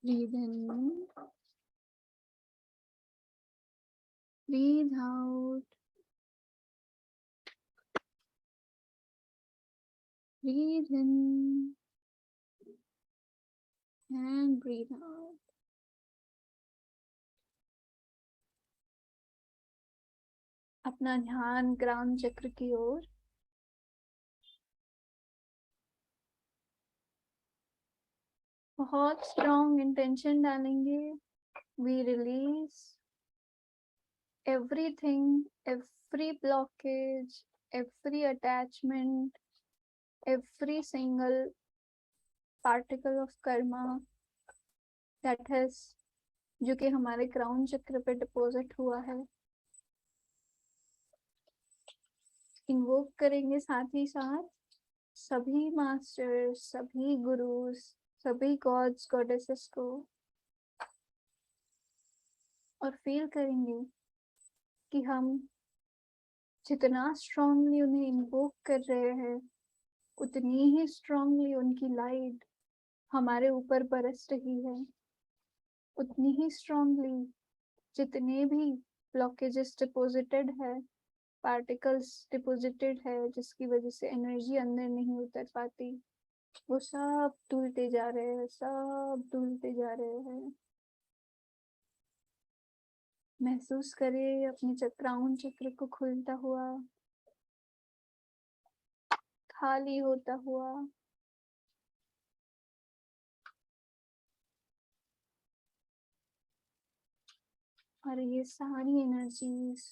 Breathe in. Breathe out. Breathe in and breathe out. अपना ध्यान crown चक्र की ओर। बहुत स्ट्रॉन्ग इंटेंशन डालेंगे। We release everything, every blockage, every attachment, every single particle of karma that has जो कि हमारे क्राउन चक्र पे डिपॉजिट हुआ है। इन्वोक करेंगे साथ ही साथ सभी मास्टर्स, सभी गुरुज, सभी गॉड्स गॉडेसेस को, और फील करेंगे कि हम जितना स्ट्रांगली उन्हें इन्वोक कर रहे हैं उतनी ही स्ट्रांगली उनकी लाइट हमारे ऊपर बरस रही है। उतनी ही स्ट्रांगली जितने भी ब्लॉकेजेस डिपॉजिटेड है, पार्टिकल्स डिपॉजिटेड है जिसकी वजह से एनर्जी अंदर नहीं उतर पाती, वो सब धुलते जा रहे हैं, सब धुलते जा रहे हैं। महसूस करें अपने क्राउन चक्र को खुलता हुआ, खाली होता हुआ। और ये सारी एनर्जीज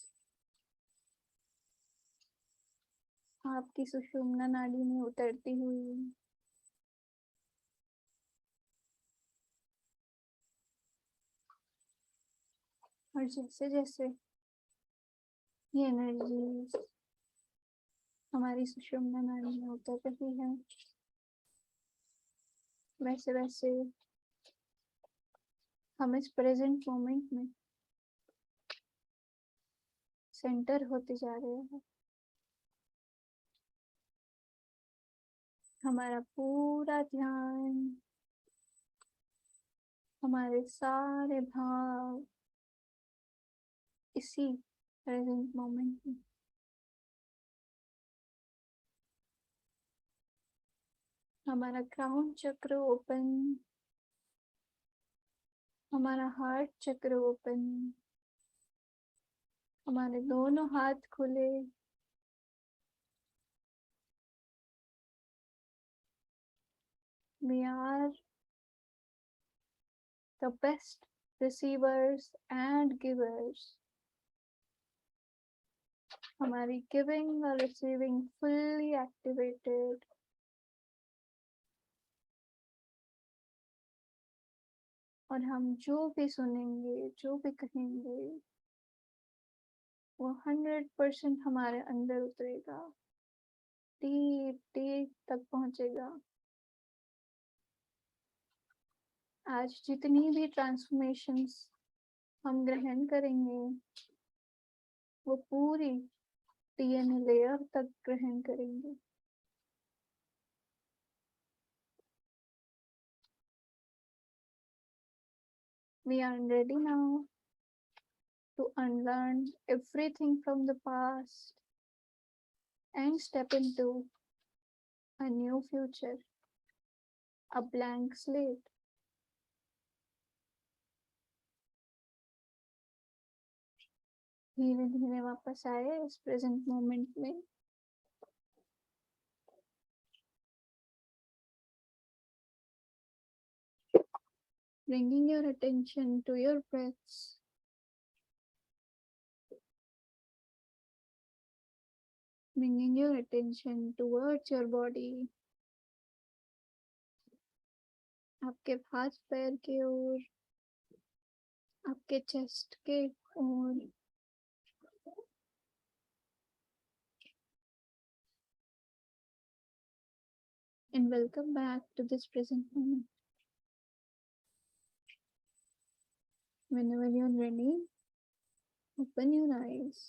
आपकी सुषुम्ना नाड़ी में उतरती हुई और जैसे जैसे ये एनर्जीज हमारी सुषुम्ना नाड़ी में उतर रही है, वैसे वैसे हम इस प्रेजेंट मोमेंट में सेंटर होते जा रहे हैं। हमारा पूरा ध्यान, हमारे सारे भाव इसी प्रेजेंट मोमेंट में। हमारा क्राउन चक्र ओपन, हमारा हार्ट चक्र ओपन, हमारे दोनों हाथ खुले, we are the best receivers and givers। हमारी गिविंग और रिसीविंग फुल्ली एक्टिवेटेड। और हम जो भी सुनेंगे, जो भी कहेंगे, वो 100% हमारे अंदर उतरेगा, डीप डीप तक पहुंचेगा। आज जितनी भी ट्रांसफॉर्मेशंस हम ग्रहण करेंगे वो पूरी डीएनए लेयर तक ग्रहण करेंगे। We are ready now to unlearn everything from the past and step into a new future, a blank slate। धीरे धीरे वापस आए इस प्रेजेंट मोमेंट में। Bringing your attention to your breaths, bringing your attention towards your body, आपके हाथ पैर के ओर, आपके चेस्ट के ओर। And welcome back to this present moment। Whenever you're ready, open your eyes।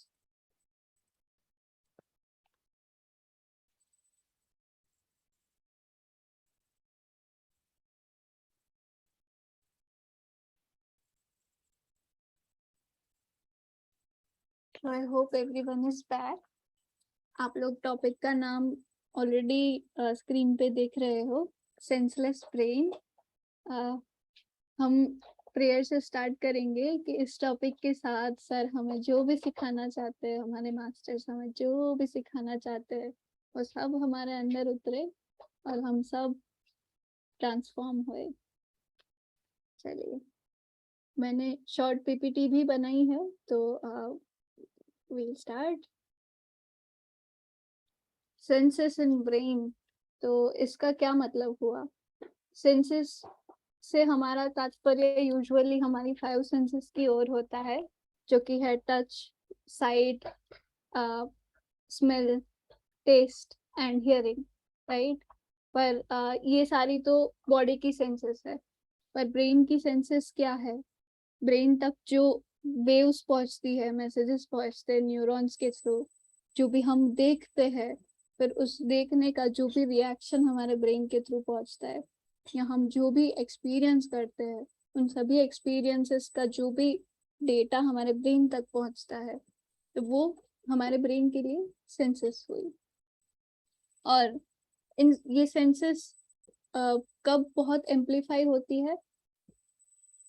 So I hope everyone is back. आप लोग topic का नाम ऑलरेडी स्क्रीन पे देख रहे हो, सेंसलेस ब्रेन। हम प्रेयर से स्टार्ट करेंगे कि इस टॉपिक के साथ सर हमें जो भी सिखाना चाहते हैं, हमारे मास्टर्स हमें जो भी सिखाना चाहते हैं, वो सब हमारे अंदर उतरे और हम सब ट्रांसफॉर्म हुए। चलिए, मैंने शॉर्ट पीपीटी भी बनाई है, तो we'll start. Senses in brain, तो इसका क्या मतलब हुआ? सेंसेस से हमारा तात्पर्य यूजुअली हमारी 5 सेंसेस की ओर होता है, जो कि है touch, sight, smell, taste and hearing, right? पर ये सारी तो बॉडी की सेंसेस है, पर ब्रेन की सेंसेस क्या है? ब्रेन तक जो वेव्स पहुंचती है, मैसेजेस पहुंचते हैं न्यूरॉन्स के थ्रू, जो भी हम देखते हैं, फिर उस देखने का जो भी रिएक्शन हमारे ब्रेन के थ्रू पहुंचता है, या हम जो भी एक्सपीरियंस करते हैं, उन सभी एक्सपीरियंसेस का जो भी डेटा हमारे ब्रेन तक पहुंचता है, तो वो हमारे ब्रेन के लिए सेंसेस हुई। और ये सेंसेस कब बहुत एम्पलीफाई होती है?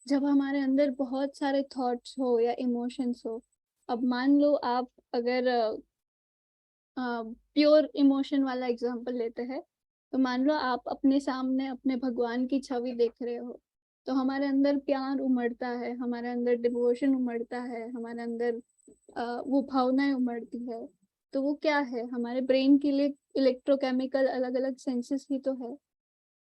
जब हमारे अंदर बहुत सारे थॉट्स हो या इमोशंस हो। अब मान लो आप अगर प्योर इमोशन वाला एग्जांपल लेते हैं, तो मान लो आप अपने सामने अपने भगवान की छवि देख रहे हो, तो हमारे अंदर प्यार उमड़ता है, हमारे अंदर डिवोशन उमड़ता है, हमारे अंदर वो भावनाएं उमड़ती है। तो वो क्या है? हमारे ब्रेन के लिए इलेक्ट्रोकेमिकल अलग अलग सेंसेस ही तो है।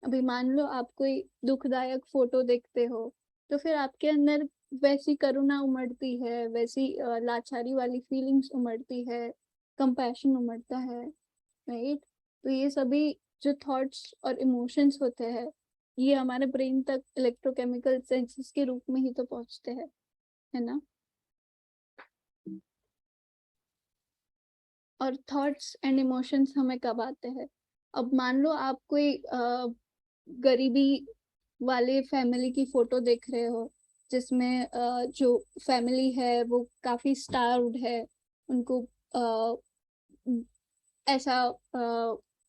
अभी मान लो आप कोई दुखदायक फोटो देखते हो, तो फिर आपके अंदर वैसी करुणा उमड़ती है, वैसी लाचारी वाली फीलिंग्स उमड़ती है, कंपैशन उमड़ता है, राइट? तो ये सभी जो थॉट्स और इमोशंस होते हैं, ये हमारे ब्रेन तक इलेक्ट्रोकेमिकल सेंसेस के रूप में ही तो पहुंचते हैं, है ना? और थॉट्स एंड इमोशंस हमें कब आते हैं? अब मान लो आप कोई गरीबी वाले फैमिली की फोटो देख रहे हो, जिसमें जो फैमिली है वो काफी स्टार्व्ड है, उनको ऐसा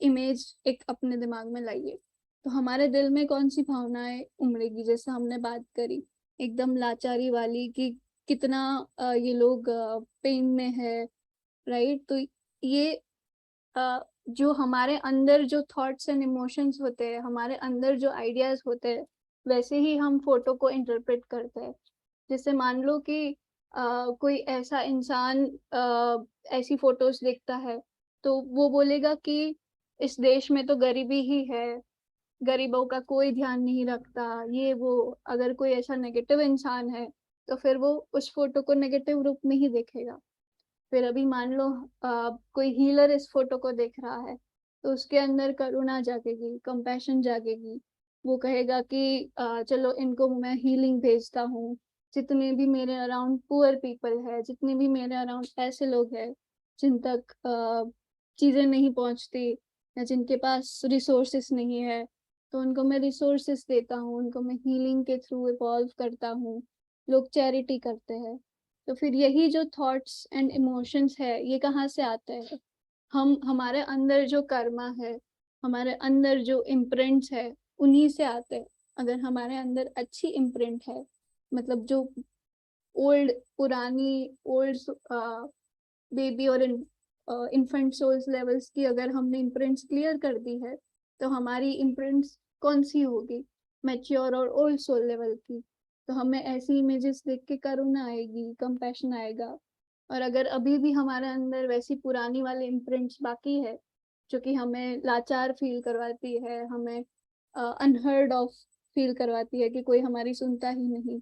इमेज एक अपने दिमाग में लाइए, तो हमारे दिल में कौन सी भावनाएं उमड़ेगी? जैसे हमने बात करी एकदम लाचारी वाली, कि कितना ये लोग पेन में है, राइट? तो ये जो हमारे अंदर जो थॉट्स एंड इमोशंस होते हैं, हमारे अंदर जो आइडियाज होते हैं, वैसे ही हम फोटो को इंटरप्रेट करते हैं। जैसे मान लो कि कोई ऐसा इंसान ऐसी फोटोज देखता है, तो वो बोलेगा कि इस देश में तो गरीबी ही है, गरीबों का कोई ध्यान नहीं रखता, ये वो। अगर कोई ऐसा नेगेटिव इंसान है, तो फिर वो उस फोटो को नेगेटिव रूप में ही देखेगा। फिर अभी मान लो कोई हीलर इस फोटो को देख रहा है, तो उसके अंदर करुणा जागेगी, कंपैशन जागेगी। वो कहेगा कि चलो इनको मैं हीलिंग भेजता हूँ। जितने भी मेरे अराउंड पुअर पीपल है, जितने भी मेरे अराउंड ऐसे लोग हैं जिन तक चीजें नहीं पहुंचती, या जिनके पास रिसोर्सेस नहीं है, तो उनको मैं रिसोर्सेस देता हूँ, उनको मैं हीलिंग के थ्रू इवॉल्व करता हूँ। लोग चैरिटी करते हैं। तो फिर यही जो थॉट्स एंड इमोशंस है, ये कहाँ से आते हैं? हम हमारे अंदर जो कर्मा है, हमारे अंदर जो इम्प्रिंट्स है, उन्हीं से आते हैं। अगर हमारे अंदर अच्छी इम्प्रिंट है, मतलब जो ओल्ड पुरानी ओल्ड बेबी और इन्फेंट सोल्स लेवल्स की अगर हमने इम्प्रिंट्स क्लियर कर दी है, तो हमारी इम्प्रिंट्स कौन सी होगी? मैच्योर और ओल्ड सोल लेवल की। तो हमें ऐसी इमेजेस देख के करुणा आएगी, कंपैशन आएगा। और अगर अभी भी हमारे अंदर वैसी पुरानी वाली इम्प्रिंट्स बाकी है, जो कि हमें लाचार फील करवाती है, हमें अनहर्ड ऑफ फील करवाती है, कि कोई हमारी सुनता ही नहीं,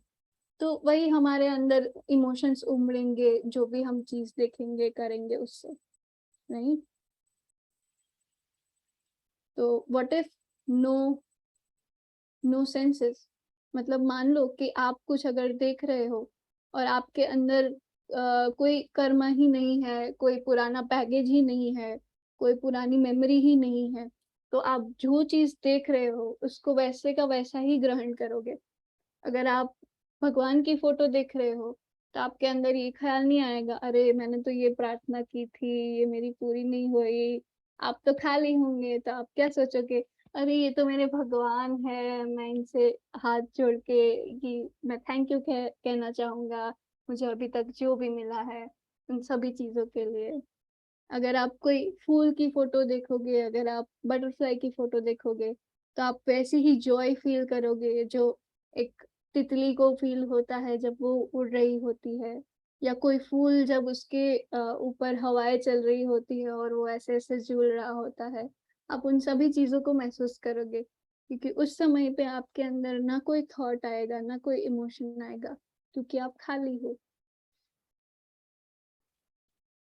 तो वही हमारे अंदर इमोशंस उमड़ेंगे, जो भी हम चीज देखेंगे करेंगे उससे, नहीं? तो what if no no senses? मतलब मान लो कि आप कुछ अगर देख रहे हो, और आपके अंदर कोई कर्मा ही नहीं है, कोई पुराना बैगेज ही नहीं है, कोई पुरानी मेमोरी ही नहीं है, तो आप जो चीज देख रहे हो उसको वैसे का वैसा ही ग्रहण करोगे। अगर आप भगवान की फोटो देख रहे हो, तो आपके अंदर ये ख्याल नहीं आएगा, अरे मैंने तो ये प्रार्थना की थी, ये मेरी पूरी नहीं हुई। आप तो खाली होंगे, तो आप क्या सोचोगे, अरे ये तो मेरे भगवान है, मैं इनसे हाथ जोड़ के कि मैं थैंक यू कहना चाहूंगा, मुझे अभी तक जो भी मिला है उन सभी चीजों के लिए। अगर आप कोई फूल की फोटो देखोगे, अगर आप बटरफ्लाई की फोटो देखोगे, तो आप वैसे ही जॉय फील करोगे जो एक तितली को फील होता है जब वो उड़ रही होती है, या कोई फूल जब उसके ऊपर हवाएं चल रही होती है और वो ऐसे ऐसे झूल रहा होता है। आप उन सभी चीजों को महसूस करोगे, क्योंकि उस समय पे आपके अंदर ना कोई थॉट आएगा, ना कोई इमोशन आएगा, क्योंकि आप खाली हो।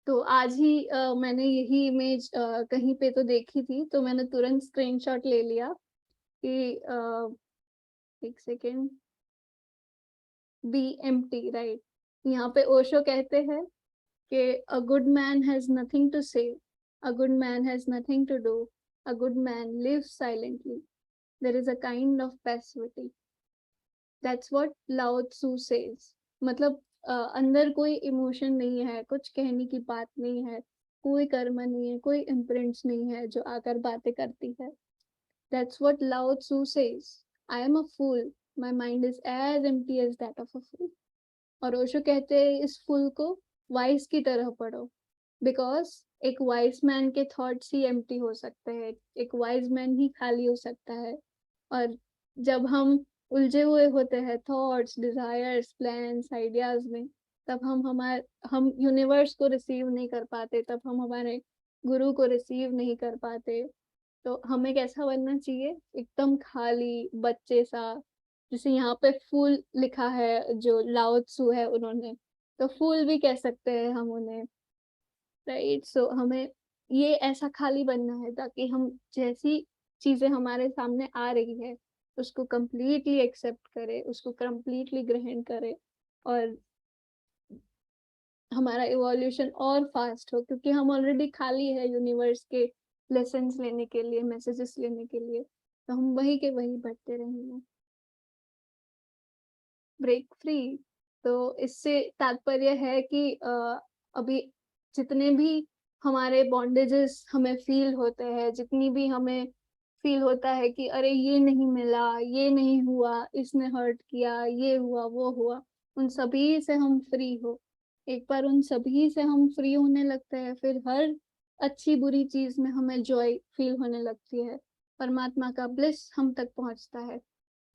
तो आज ही मैंने यही इमेज कहीं पे तो देखी थी, तो मैंने तुरंत स्क्रीनशॉट ले लिया कि एक सेकेंड, बी एम्प्टी, राइट। यहाँ पे ओशो कहते हैं कि a good man has nothing to say, a good man has nothing to do, a good man lives silently, there is a kind of passivity, that's what Lao Tzu says. मतलब अंदर कोई emotion नहीं है, कुछ कहने की बात नहीं है, कोई कर्म नहीं है, कोई इम्प्रिंट्स नहीं है जो आकर बातें करती है। That's what Lao Tzu says, I am a fool, my mind is as empty as that of a fool. और ओशो कहते हैं इस फूल को वाइस की तरह पढ़ो, बिकॉज एक वाइज मैन के थॉट्स ही एम्प्टी हो सकते हैं, एक वाइज मैन ही खाली हो सकता है। और जब हम उलझे हुए होते हैं थॉट्स, डिजायर्स, प्लान्स, आइडियाज में, तब हम यूनिवर्स को रिसीव नहीं कर पाते, तब हम हमारे गुरु को रिसीव नहीं कर पाते। तो हमें कैसा बनना चाहिए, एकदम खाली बच्चे सा, जैसे यहाँ पे फूल लिखा है जो लाओ त्सु है उन्होंने, तो फूल भी कह सकते हैं हम उन्हें, राइट। सो हमें ये ऐसा खाली बनना है ताकि हम जैसी चीजें हमारे सामने आ रही है उसको कंप्लीटली एक्सेप्ट करें, उसको कंप्लीटली ग्रहण करें, और हमारा इवोल्यूशन और फास्ट हो, क्योंकि हम ऑलरेडी खाली है यूनिवर्स के लेसन्स लेने के लिए, मैसेजेस लेने के लिए, तो हम वही के वही बढ़ते रहेंगे। ब्रेक फ्री, तो इससे तात्पर्य है कि अभी जितने भी हमारे बॉन्डेजेस हमें फील होते हैं, जितनी भी हमें फील होता है कि अरे ये नहीं मिला, ये नहीं हुआ, इसने हर्ट किया, ये हुआ वो हुआ, उन सभी से हम फ्री हो। एक बार उन सभी से हम फ्री होने लगते हैं, फिर हर अच्छी बुरी चीज में हमें जॉय फील होने लगती है, परमात्मा का ब्लिस हम तक पहुंचता है।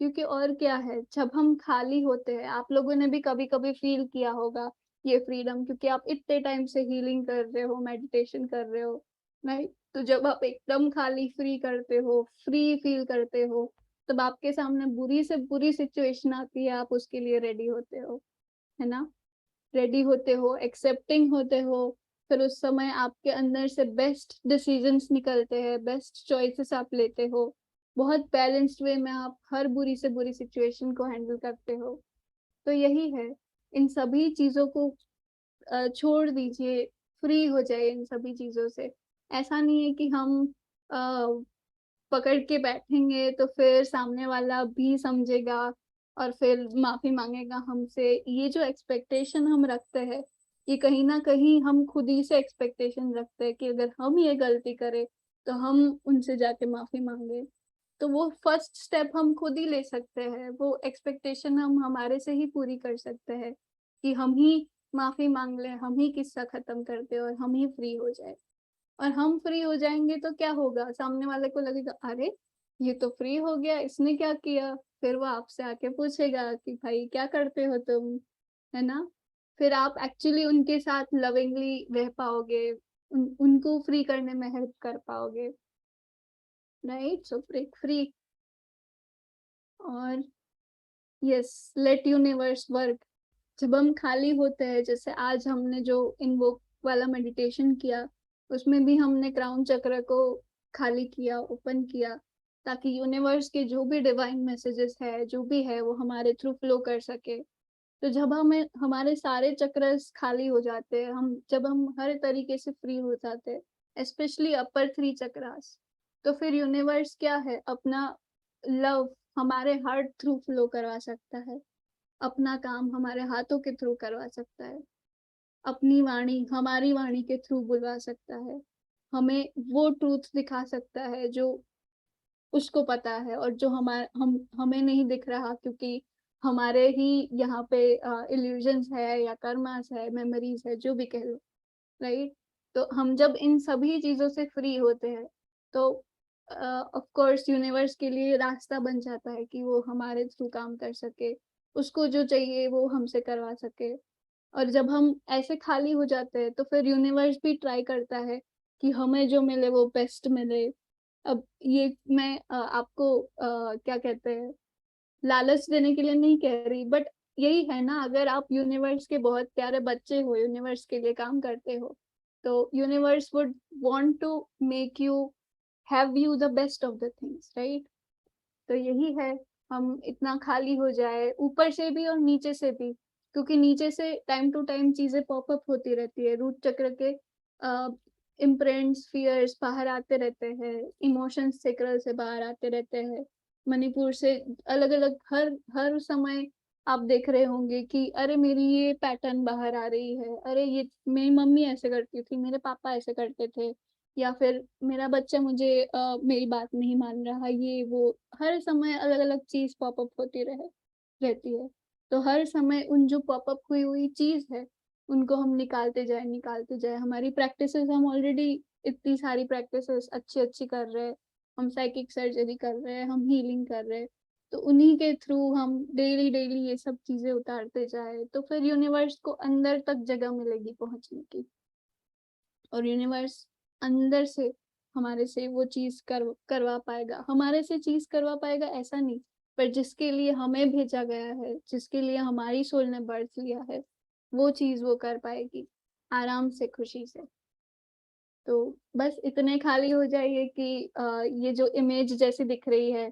क्योंकि और क्या है, जब हम खाली होते हैं, आप लोगों ने भी कभी कभी फील किया होगा ये फ्रीडम, क्योंकि आप इतने टाइम से हीलिंग कर रहे हो, मेडिटेशन कर रहे हो, राइट। तो जब आप एकदम खाली फ्री करते हो, फ्री फील करते हो, तब आपके सामने बुरी से बुरी सिचुएशन आती है, आप उसके लिए रेडी होते हो, है ना। रेडी होते हो, एक्सेप्टिंग होते हो, फिर उस समय आपके अंदर से बेस्ट डिसीजंस निकलते हैं, बेस्ट चॉइसेस आप लेते हो, बहुत बैलेंस्ड वे में आप हर बुरी से बुरी सिचुएशन को हैंडल करते हो। तो यही है, इन सभी चीजों को छोड़ दीजिए, फ्री हो जाए इन सभी चीजों से। ऐसा नहीं है कि हम पकड़ के बैठेंगे तो फिर सामने वाला भी समझेगा और फिर माफी मांगेगा हमसे। ये जो एक्सपेक्टेशन हम रखते हैं, ये कहीं ना कहीं हम खुद ही से एक्सपेक्टेशन रखते हैं कि अगर हम ये गलती करें तो हम उनसे जाके माफी मांगे। तो वो फर्स्ट स्टेप हम खुद ही ले सकते हैं, वो एक्सपेक्टेशन हम हमारे से ही पूरी कर सकते हैं कि हम ही माफी मांग लें, हम ही किस्सा खत्म कर दे और हम ही फ्री हो जाए। और हम फ्री हो जाएंगे तो क्या होगा, सामने वाले को लगेगा अरे ये तो फ्री हो गया, इसने क्या किया, फिर वो आपसे आके पूछेगा कि भाई क्या करते हो तुम, है ना। फिर आप एक्चुअली उनके साथ लविंगली रह पाओगे, उनको फ्री करने में हेल्प कर पाओगे, राइट। सो ब्रेक फ्री, और यस, लेट यूनिवर्स वर्क। जब हम खाली होते हैं, जैसे आज हमने जो इनवोक वाला मेडिटेशन किया, उसमें भी हमने क्राउन चक्र को खाली किया, ओपन किया, ताकि यूनिवर्स के जो भी डिवाइन मैसेजेस है, जो भी है, वो हमारे थ्रू फ्लो कर सके। तो जब हमें हमारे सारे चक्रस खाली हो जाते हैं, हम जब हम हर तरीके से फ्री हो जाते हैं, स्पेशली अपर थ्री चक्रास, तो फिर यूनिवर्स क्या है, अपना लव हमारे हार्ट थ्रू फ्लो करवा सकता है। अपना काम हमारे हाथों के थ्रू करवा सकता है, अपनी वाणी हमारी वाणी के थ्रू बुलवा सकता है, हमें वो ट्रूथ दिखा सकता है जो उसको पता है और जो हमें नहीं दिख रहा, क्योंकि हमारे ही यहाँ पे इल्यूजन्स है या कर्मास है, मेमोरीज है, जो भी कह लो, राइट। तो हम जब इन सभी चीजों से फ्री होते हैं तो ऑफ कोर्स यूनिवर्स के लिए रास्ता बन जाता है कि वो हमारे थ्रू काम कर सके, उसको जो चाहिए वो हमसे करवा सके। और जब हम ऐसे खाली हो जाते हैं तो फिर यूनिवर्स भी ट्राई करता है कि हमें जो मिले वो बेस्ट मिले। अब ये मैं आपको क्या कहते हैं, लालच देने के लिए नहीं कह रही, बट यही है ना, अगर आप यूनिवर्स के बहुत प्यारे बच्चे हो, यूनिवर्स के लिए काम करते हो, तो universe would want to make you have you the best of the things, right. तो यही है, हम इतना खाली हो जाए ऊपर से भी और नीचे से भी, क्योंकि नीचे से टाइम टू टाइम चीजें पॉपअप होती रहती है, रूट चक्र के इम्प्रिंट्स फियर्स बाहर आते रहते हैं, इमोशंस चक्र से बाहर आते रहते हैं, मणिपुर से अलग अलग हर हर समय आप देख रहे होंगे कि अरे मेरी ये पैटर्न बाहर आ रही है, अरे ये मेरी मम्मी ऐसे करती थी, मेरे पापा ऐसे करते थे, या फिर मेरा बच्चा मुझे मेरी बात नहीं मान रहा, ये वो हर समय अलग अलग चीज पॉपअप होती रहती है। तो हर समय उन जो पॉपअप हुई हुई चीज है उनको हम निकालते जाए, हमारी प्रैक्टिसेस हम ऑलरेडी इतनी सारी प्रैक्टिसेस अच्छी अच्छी कर रहे हैं, हम साइकिक सर्जरी कर रहे हैं, हम हीलिंग कर रहे हैं, तो उन्हीं के थ्रू हम डेली डेली ये सब चीजें उतारते जाए तो फिर यूनिवर्स को अंदर तक जगह मिलेगी पहुंचने की, और यूनिवर्स अंदर से हमारे से वो चीज करवा पाएगा, हमारे से चीज करवा पाएगा ऐसा नहीं, पर जिसके लिए हमें भेजा गया है, जिसके लिए हमारी सोल ने बर्थ लिया है, वो चीज वो कर पाएगी आराम से, खुशी से। तो बस इतने खाली हो जाइए कि ये जो इमेज जैसी दिख रही है,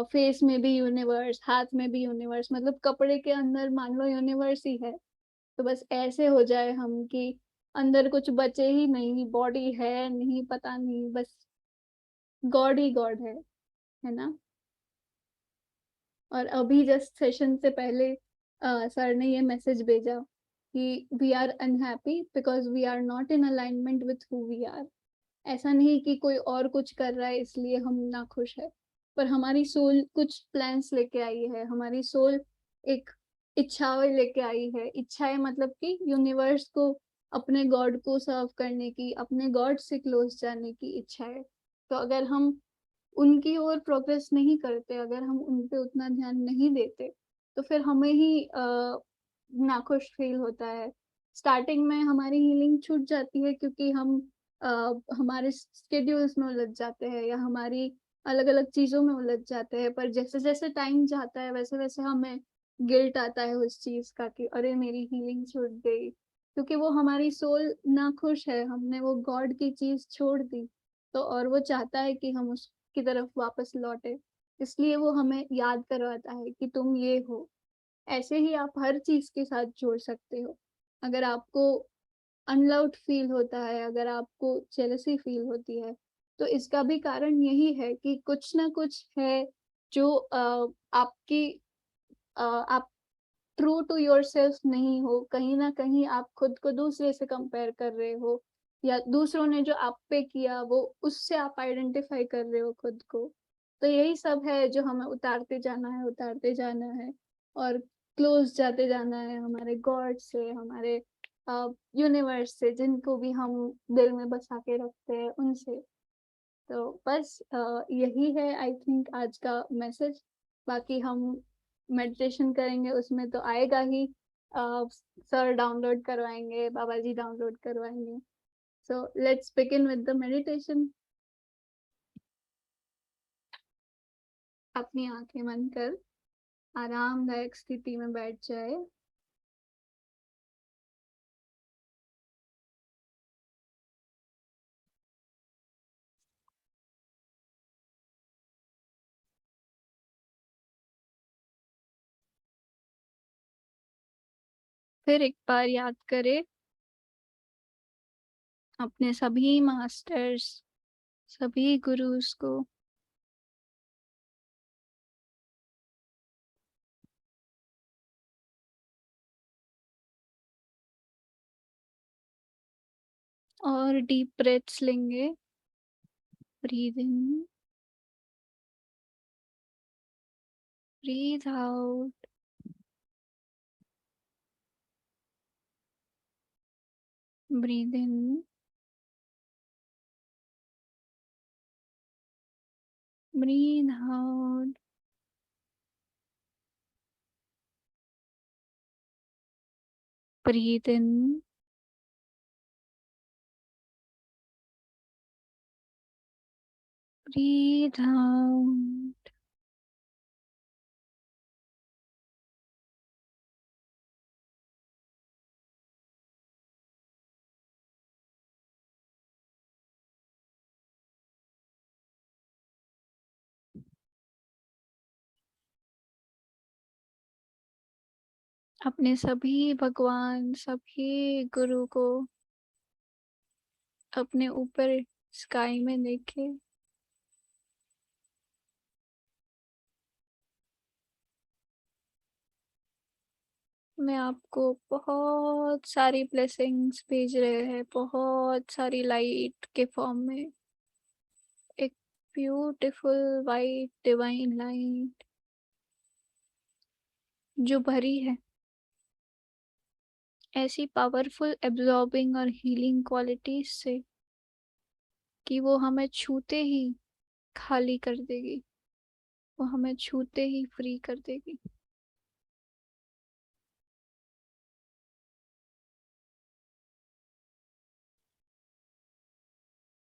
फेस में भी यूनिवर्स, हाथ में भी यूनिवर्स, मतलब कपड़े के अंदर मान लो यूनिवर्स ही है। तो बस ऐसे हो जाए हम कि अंदर कुछ बचे ही नहीं, बॉडी है नहीं, पता नहीं, बस गॉड ही गॉड है ना। और अभी जस्ट सेशन से पहले सर ने ये मैसेज भेजा कि we are unhappy because we are not in alignment with who we are. ऐसा नहीं कि कोई और कुछ कर रहा है इसलिए हम ना खुश है, पर हमारी सोल कुछ प्लान्स लेके आई है, हमारी सोल एक इच्छाएं लेके आई है। इच्छाएं मतलब कि यूनिवर्स को अपने गॉड को सर्व करने की, अपने गॉड से क्लोज जाने की इच्छा है। तो अगर हम उनकी ओर प्रोग्रेस नहीं करते, अगर हम उन पे उतना ध्यान नहीं देते, तो फिर हमें ही नाखुश फील होता है। स्टार्टिंग में हमारी हीलिंग छूट जाती है क्योंकि हम हमारे स्केड्यूल्स में उलझ जाते हैं या हमारी अलग अलग चीजों में उलझ जाते हैं, पर जैसे जैसे टाइम जाता है वैसे वैसे हमें गिल्ट आता है उस चीज का कि अरे मेरी हीलिंग छूट गई, क्योंकि वो हमारी सोल ना खुश है, हमने वो गॉड की चीज छोड़ दी। तो और वो चाहता है कि हम उसकी तरफ वापस लौटे, इसलिए वो हमें याद करवाता है कि तुम ये हो। ऐसे ही आप हर चीज के साथ जोड़ सकते हो। अगर आपको अनलव्ड फील होता है, अगर आपको जेलसी फील होती है, तो इसका भी कारण यही है कि कुछ ना कुछ है जो आपकी आप ट्रू टू योर सेल्फ नहीं हो, कहीं ना कहीं आप खुद को दूसरे से कंपेयर कर रहे हो, या दूसरों ने जो आप पे किया वो उससे आप आइडेंटिफाई कर रहे हो खुद को। तो यही सब है जो हमें उतारते जाना है, उतारते जाना है, और क्लोज जाते जाना है हमारे गॉड से, हमारे यूनिवर्स से, जिनको भी हम दिल में बसा के रखते हैं उनसे। तो बस यही है आई थिंक आज का मैसेज। बाकी हम मेडिटेशन करेंगे उसमें तो आएगा ही, सर डाउनलोड करवाएंगे, बाबा जी डाउनलोड करवाएंगे। So let's begin with the meditation. अपनी आंखें बंद कर आरामदायक स्थिति में बैठ जाए। फिर एक बार याद करें अपने सभी मास्टर्स, सभी गुरुज को, और डीप ब्रेथ्स लेंगे। Breathe in, breathe out. Breathe in, breathe out. Breathe in, breathe out. अपने सभी भगवान, सभी गुरु को अपने ऊपर स्काई में देखे। मैं आपको बहुत सारी ब्लेसिंग्स भेज रहे हैं, बहुत सारी लाइट के फॉर्म में। एक ब्यूटीफुल वाइट डिवाइन लाइट जो भरी है ऐसी पावरफुल एब्जॉर्बिंग और हीलिंग क्वालिटीज से कि वो हमें छूते ही खाली कर देगी, वो हमें छूते ही फ्री कर देगी।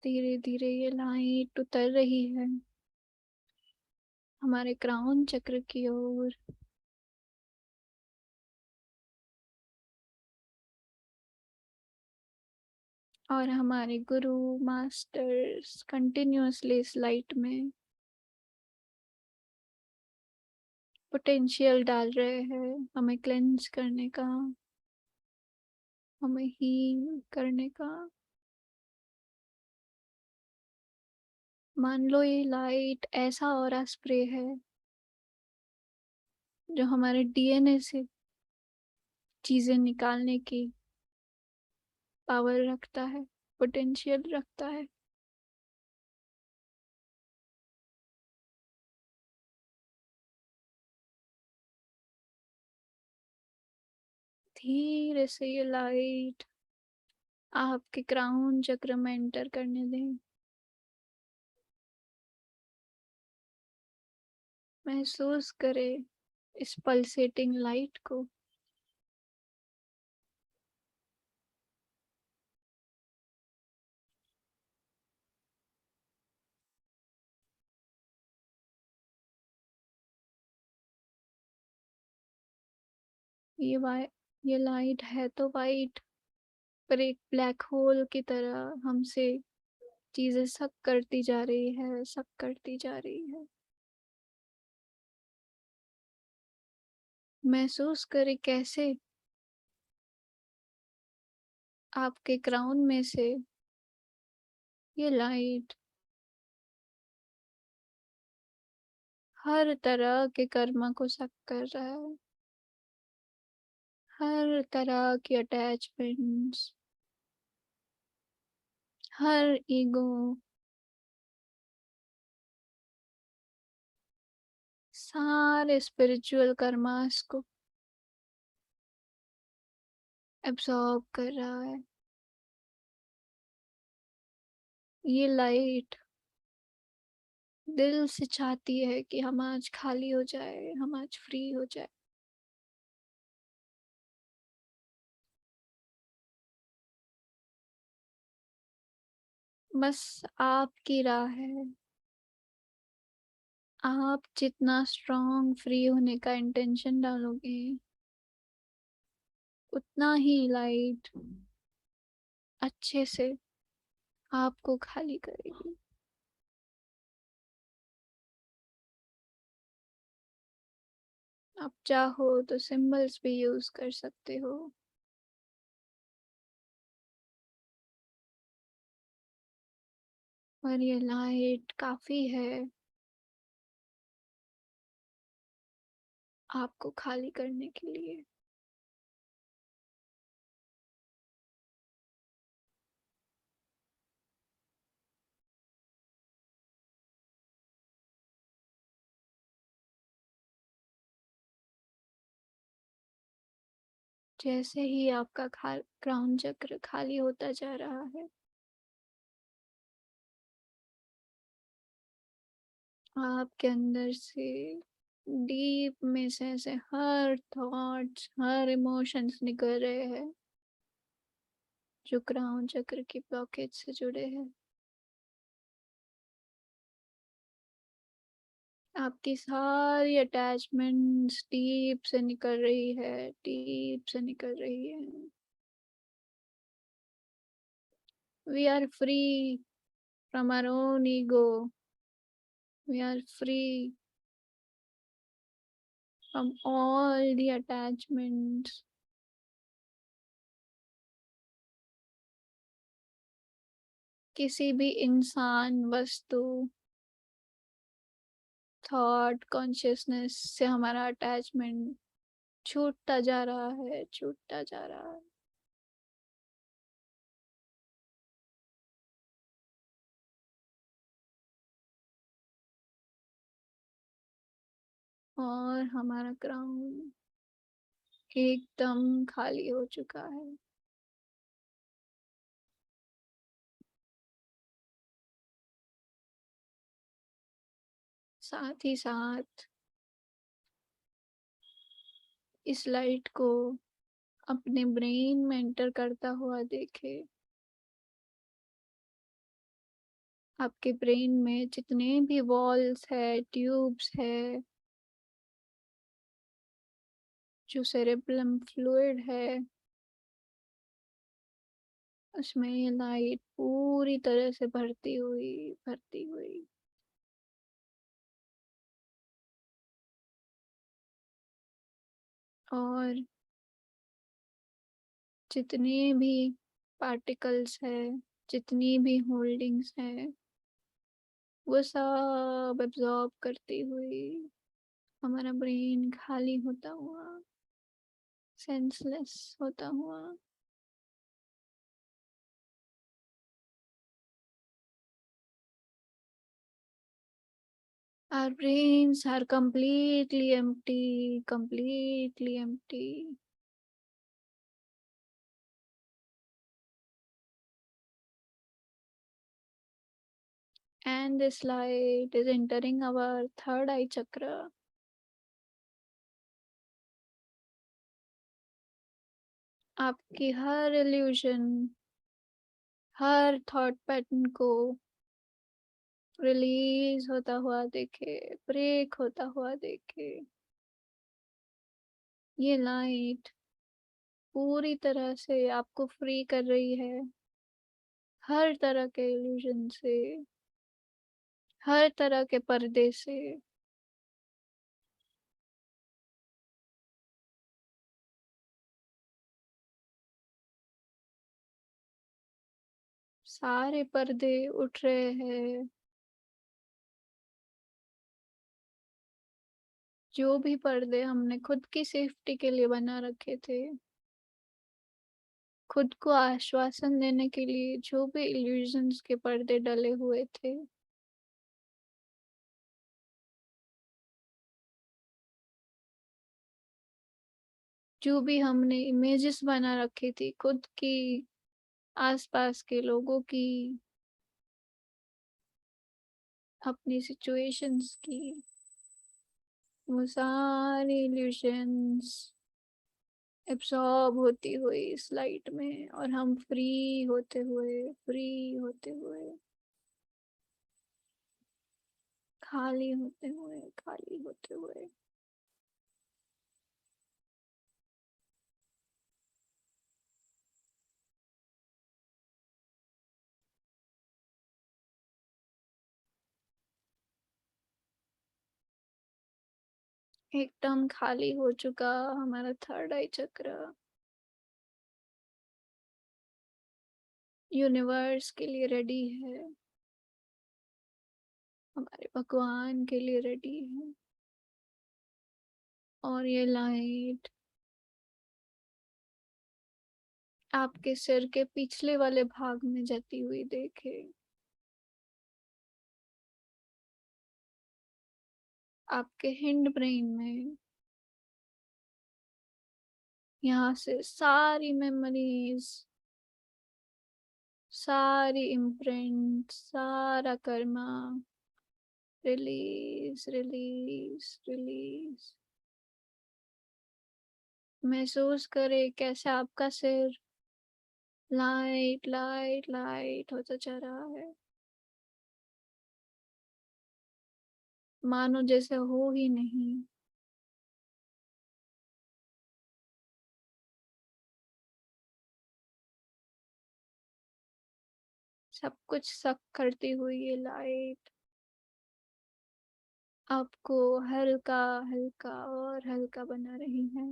धीरे धीरे ये लाइट उतर रही है हमारे क्राउन चक्र की ओर। और हमारे गुरु मास्टर्स कंटिन्यूअसली इस लाइट में पोटेंशियल डाल रहे हैं हमें क्लेंस करने का, हमें हील करने का। मान लो ये लाइट ऐसा ऑरा स्प्रे है जो हमारे डीएनए से चीजें निकालने की पावर रखता है, पोटेंशियल रखता है। धीरे से ये लाइट आपके क्राउन चक्र में एंटर करने दें। महसूस करें इस पल्सेटिंग लाइट को। ये लाइट है तो वाइट, पर एक ब्लैक होल की तरह हमसे चीजें सक करती जा रही है, सक करती जा रही है। महसूस करें कैसे आपके क्राउन में से ये लाइट हर तरह के कर्मा को सक कर रहा है, हर तरह की अटैचमेंट्स, हर ईगो, सारे स्पिरिचुअल कर्मास को एब्सॉर्ब कर रहा है। ये लाइट दिल से चाहती है कि हम आज खाली हो जाए, हम आज फ्री हो जाए। बस आपकी राह है। आप जितना स्ट्रॉन्ग फ्री होने का इंटेंशन डालोगे उतना ही लाइट अच्छे से आपको खाली करेगी। आप चाहो तो सिंबल्स भी यूज कर सकते हो। और ये लाइट काफी है आपको खाली करने के लिए। जैसे ही आपका क्राउन चक्र खाली होता जा रहा है, आपके अंदर से डीप में से ऐसे हर थॉट्स, हर इमोशंस निकल रहे हैं जो क्राउन चक्र की ब्लॉकेज से जुड़े हैं। आपकी सारी अटैचमेंट्स डीप से निकल रही है, डीप से निकल रही है। We are free from our own ego, we are free from all the attachments. किसी भी इंसान, वस्तु, थॉट, कॉन्शियसनेस से हमारा अटैचमेंट छूटता जा रहा है, छूटता जा रहा है। और हमारा क्राउन एकदम खाली हो चुका है। साथ ही साथ इस लाइट को अपने ब्रेन में एंटर करता हुआ देखे। आपके ब्रेन में जितने भी वॉल्स है, ट्यूब्स है, जो सेरेब्रम फ्लूइड है, उसमें ये लाइट पूरी तरह से भरती हुई, भरती हुई। और जितने भी पार्टिकल्स है, जितनी भी होल्डिंग्स है, वो सब एब्जॉर्ब करती हुई हमारा ब्रेन खाली होता हुआ, सेंसलेस होता हुआ। Our brains are completely empty, completely empty. And this light is entering our third eye chakra. आपकी हर इल्यूजन, हर थॉट पैटर्न को रिलीज होता हुआ देखे, ब्रेक होता हुआ देखे। ये लाइट पूरी तरह से आपको फ्री कर रही है हर तरह के इल्यूजन से, हर तरह के पर्दे से। सारे पर्दे उठ रहे हैं। जो भी पर्दे हमने खुद की सेफ्टी के लिए बना रखे थे, खुद को आश्वासन देने के लिए जो भी इल्यूजन्स के पर्दे डले हुए थे, जो भी हमने इमेजेस बना रखी थी खुद की, आसपास के लोगों की, अपनी सिचुएशंस की, वो सारी इल्यूशंस एब्सॉर्ब होती हुई इस लाइट में, और हम फ्री होते हुए, फ्री होते हुए, खाली होते हुए, खाली होते हुए एकदम खाली हो चुका हमारा थर्ड आई चक्र। यूनिवर्स के लिए रेडी है, हमारे भगवान के लिए रेडी है। और ये लाइट आपके सिर के पिछले वाले भाग में जाती हुई देखे, आपके हिंड ब्रेन में, यहाँ से सारी मेमोरीज, सारी इम्प्रिंट, सारा कर्मा रिलीज रिलीज रिलीज। महसूस करे कैसे आपका सिर लाइट लाइट लाइट होता जा रहा है, मानो जैसे हो ही नहीं। सब कुछ सक करती हुई ये लाइट आपको हल्का हल्का और हल्का बना रही है।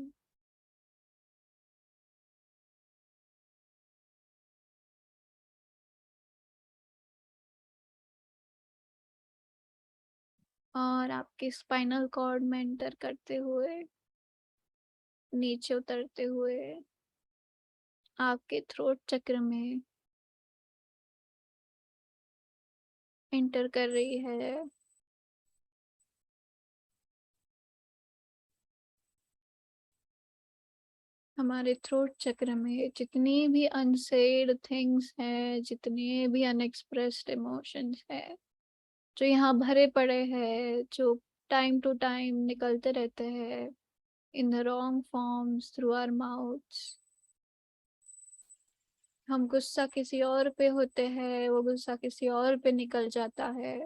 और आपके स्पाइनल कॉर्ड में एंटर करते हुए, नीचे उतरते हुए आपके थ्रोट चक्र में एंटर कर रही है। हमारे थ्रोट चक्र में जितनी भी अनसेड थिंग्स हैं, जितने भी अनएक्सप्रेस्ड इमोशंस हैं, जो यहाँ भरे पड़े हैं, जो टाइम टू टाइम निकलते रहते हैं in the wrong forms through our mouths. हम गुस्सा किसी और पे होते हैं, वो गुस्सा किसी और पे निकल जाता है।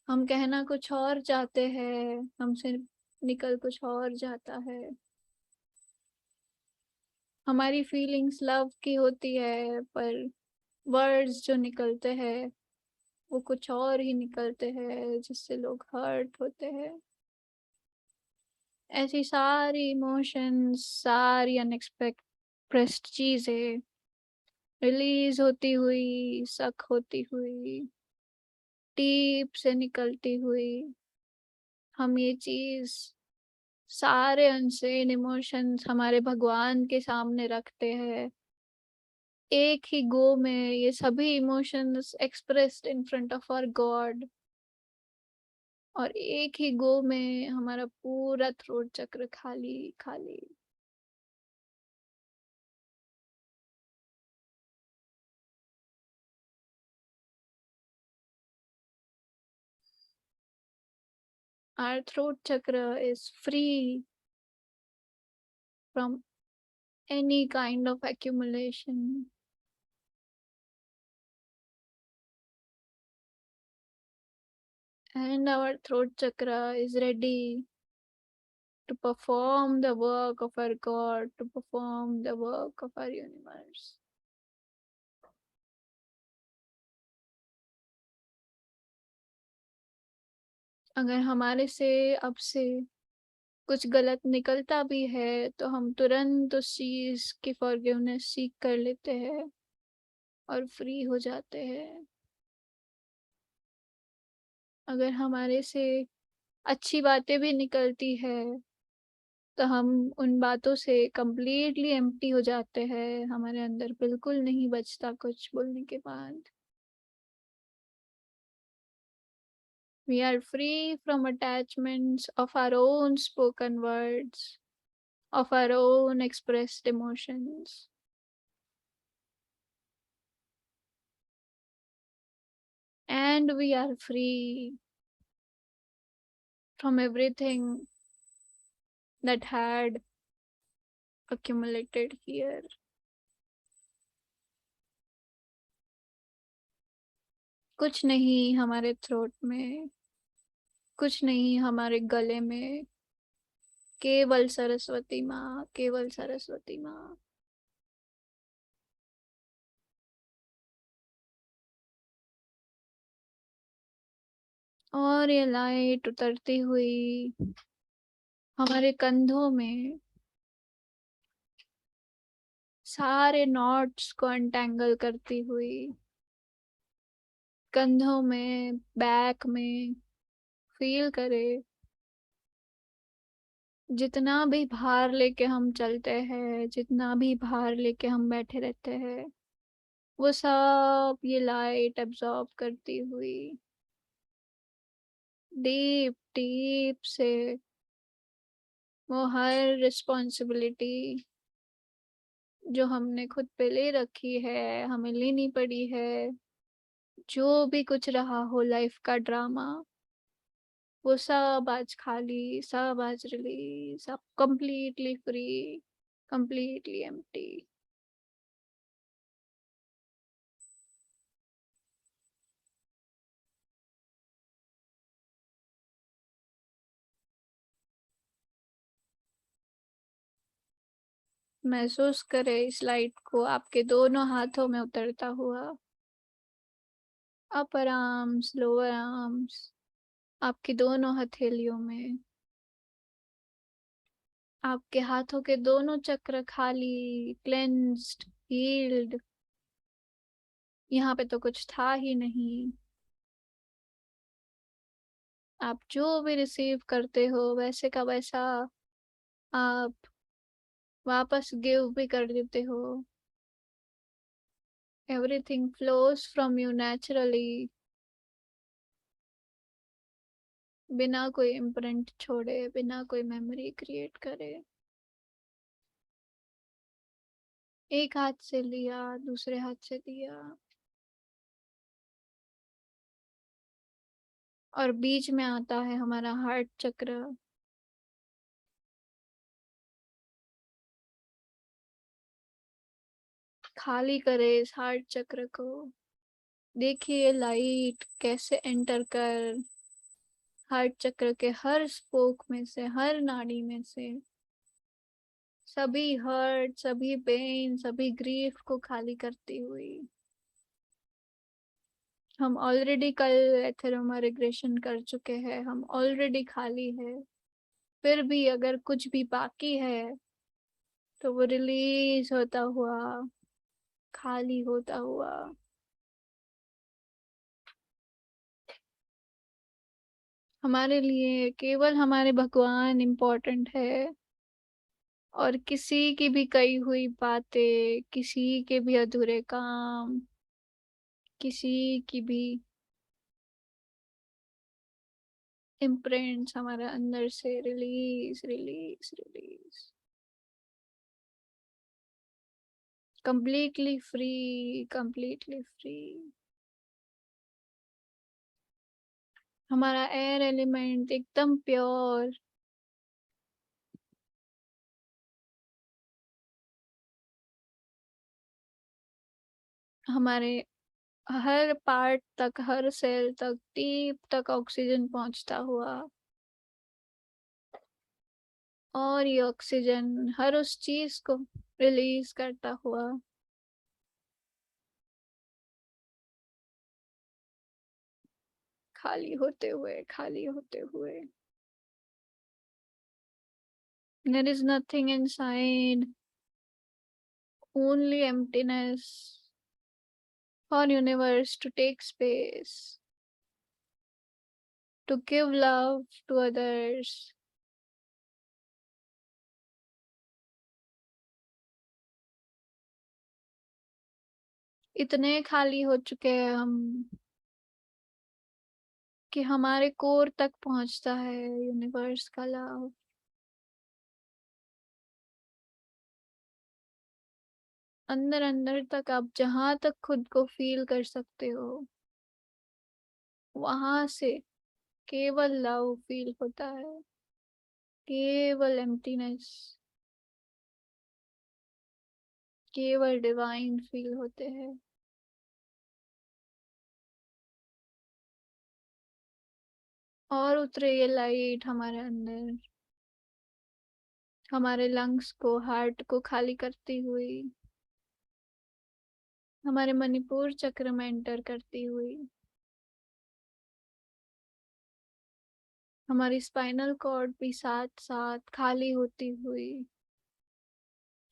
हम कहना कुछ और चाहते हैं, हमसे निकल कुछ और जाता है। हमारी फीलिंग्स लव की होती है, पर वर्ड्स जो निकलते हैं वो कुछ और ही निकलते हैं, जिससे लोग हर्ट होते हैं। ऐसी सारी इमोशंस, सारी अनएक्सप्रेस्ड चीजें रिलीज होती हुई, सक होती हुई, डीप से निकलती हुई, हम ये चीज सारे अनसेन इमोशंस हमारे भगवान के सामने रखते हैं। एक ही गो में ये सभी emotions expressed in front of our God, और एक ही गो में हमारा पूरा थ्रोट चक्र खाली खाली। Our throat chakra is free from any kind of accumulation. And our throat chakra is ready to perform the work of our God, to perform the work of our universe. अगर हमारे से अब से कुछ गलत निकलता भी है तो हम तुरंत उस चीज की फॉरगिवनेस सीख कर लेते हैं और फ्री हो जाते हैं। अगर हमारे से अच्छी बातें भी निकलती है तो हम उन बातों से कंप्लीटली एम्प्टी हो जाते हैं, हमारे अंदर बिल्कुल नहीं बचता कुछ बोलने के बाद। We are free from attachments of our own spoken words, of our own expressed emotions. And we are free from everything that had accumulated here. कुछ नहीं हमारे थ्रोट में, कुछ नहीं हमारे गले में, केवल सरस्वती माँ, केवल सरस्वती माँ। और ये लाइट उतरती हुई हमारे कंधों में सारे नॉट्स को अनटैंगल करती हुई, कंधों में, बैक में फील करे जितना भी भार लेके हम चलते हैं, जितना भी भार लेके हम बैठे रहते हैं, वो सब ये लाइट एब्जॉर्ब करती हुई डीप डीप से वो हर रिस्पॉन्सिबिलिटी जो हमने खुद पे ले रखी है, हमें लेनी पड़ी है, जो भी कुछ रहा हो लाइफ का ड्रामा, वो सब आज खाली, सब आज रिलीज, सब कंप्लीटली फ्री, कंप्लीटली एम्प्टी। महसूस करें इस लाइट को आपके दोनों हाथों में उतरता हुआ, अपर आर्म्स, लोअर आर्म्स, आपकी दोनों हथेलियों में, आपके हाथों के दोनों चक्र खाली, क्लेंस्ड, हील्ड। यहाँ पे तो कुछ था ही नहीं। आप जो भी रिसीव करते हो वैसे का वैसा आप वापस गिव भी कर देते हो। Everything flows from you naturally, बिना कोई इम्प्रिंट छोड़े, बिना कोई मेमोरी क्रिएट करे। एक हाथ से लिया, दूसरे हाथ से दिया, और बीच में आता है हमारा हार्ट चक्र। खाली करे इस हार्ट चक्र को। देखिए लाइट कैसे एंटर कर हार्ट चक्र के हर स्पोक में से, हर नाड़ी में से सभी हर्ट, सभी पेन, सभी ग्रीफ को खाली करती हुई। हम ऑलरेडी कल एथेरोमा रिग्रेशन कर चुके हैं, हम ऑलरेडी खाली है। फिर भी अगर कुछ भी बाकी है तो वो रिलीज होता हुआ, खाली होता हुआ। हमारे लिए केवल हमारे भगवान इम्पोर्टेंट है, और किसी की भी कही हुई बातें, किसी के भी अधूरे काम, किसी की भी इम्प्रिंट्स हमारे अंदर से release, release, release. Completely free, completely free. हमारा एयर एलिमेंट एकदम प्योर, हमारे हर पार्ट तक, हर सेल तक, डीप तक ऑक्सीजन पहुंचता हुआ, और ये ऑक्सीजन हर उस चीज को रिलीज करता हुआ, खाली होते हुए, खाली होते हुए। There is nothing inside, only emptiness for universe to take space, to give love to others. इतने खाली हो चुके हैं हम कि हमारे कोर तक पहुंचता है यूनिवर्स का लव। अंदर अंदर तक, आप जहां तक खुद को फील कर सकते हो, वहां से केवल लव फील होता है, केवल एम्प्टीनेस, केवल डिवाइन फील होते हैं। और उतरे ये लाइट हमारे अंदर, हमारे लंग्स को, हार्ट को खाली करती हुई, हमारे मणिपुर चक्र में एंटर करती हुई, हमारी स्पाइनल कॉर्ड भी साथ साथ खाली होती हुई।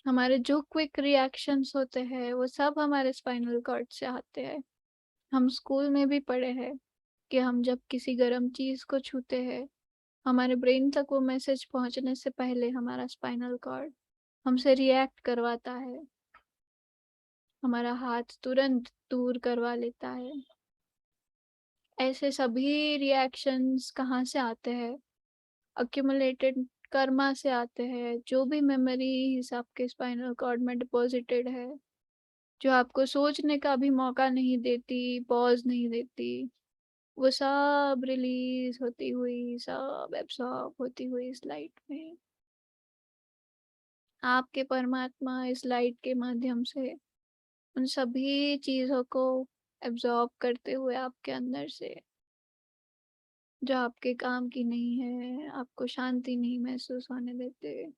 हमारे जो क्विक रिएक्शंस होते हैं वो सब हमारे स्पाइनल कॉर्ड से आते हैं। हम स्कूल में भी पढ़े हैं कि हम जब किसी गर्म चीज को छूते हैं, हमारे ब्रेन तक वो मैसेज पहुंचने से पहले हमारा स्पाइनल कॉर्ड हमसे रिएक्ट करवाता है, हमारा हाथ तुरंत दूर करवा लेता है। ऐसे सभी रिएक्शंस कहाँ से आते हैं? अक्यूमुलेटेड कर्मा से आते हैं, जो भी मेमोरीज आपके स्पाइनल कॉर्ड में डिपॉजिटेड है, जो आपको सोचने का भी मौका नहीं देती, पॉज नहीं देती, वो सब रिलीज होती हुई, सब एब्सॉर्ब होती हुई इस लाइट में। आपके परमात्मा इस लाइट के माध्यम से उन सभी चीजों को एब्सॉर्ब करते हुए आपके अंदर से, जो आपके काम की नहीं है, आपको शांति नहीं महसूस होने देते,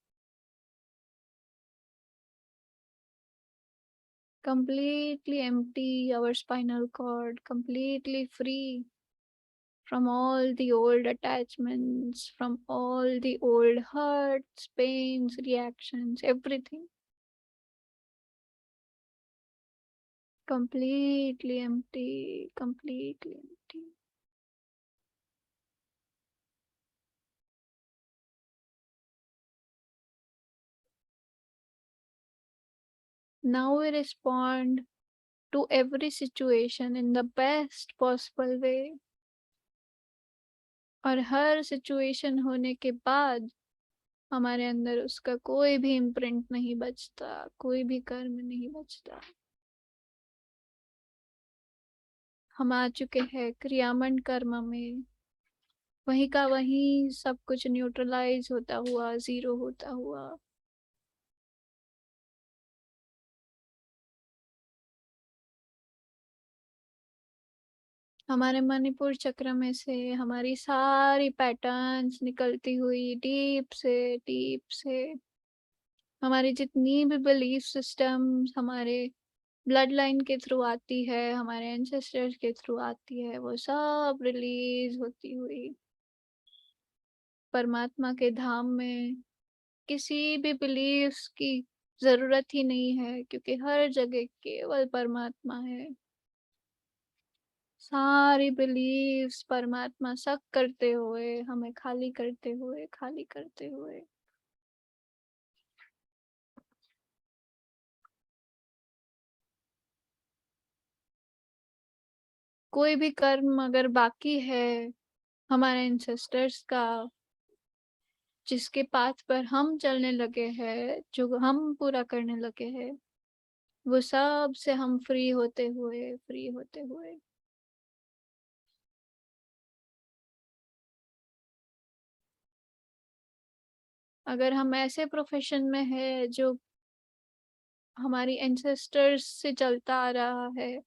completely empty our spinal cord, completely free from all the old attachments, from all the old hurts, pains, reactions, everything. Completely empty, completely empty. Now we respond to every situation in the best possible way. और हर situation होने के बाद हमारे अंदर उसका कोई भी imprint नहीं बचता, कोई भी कर्म नहीं बचता। हम आ चुके हैं क्रियामंड कर्म में, वहीं का वहीं सब कुछ न्यूट्रलाइज होता हुआ, जीरो होता हुआ। हमारे मणिपुर चक्र में से हमारी सारी पैटर्न्स निकलती हुई डीप से हमारी जितनी भी बिलीफ सिस्टम्स हमारे ब्लड लाइन के थ्रू आती है, हमारे एंसेस्टर्स के थ्रू आती है, वो सब रिलीज होती हुई परमात्मा के धाम में। किसी भी बिलीफ्स की जरूरत ही नहीं है, क्योंकि हर जगह केवल परमात्मा है। सारी बिलीव्स परमात्मा सक करते हुए, हमें खाली करते हुए, खाली करते हुए। कोई भी कर्म अगर बाकी है हमारे एंसेस्टर्स का, जिसके पाथ पर हम चलने लगे हैं, जो हम पूरा करने लगे हैं, वो सब से हम फ्री होते हुए, फ्री होते हुए। अगर हम ऐसे प्रोफेशन में है जो हमारी एंसेस्टर्स से चलता आ रहा है,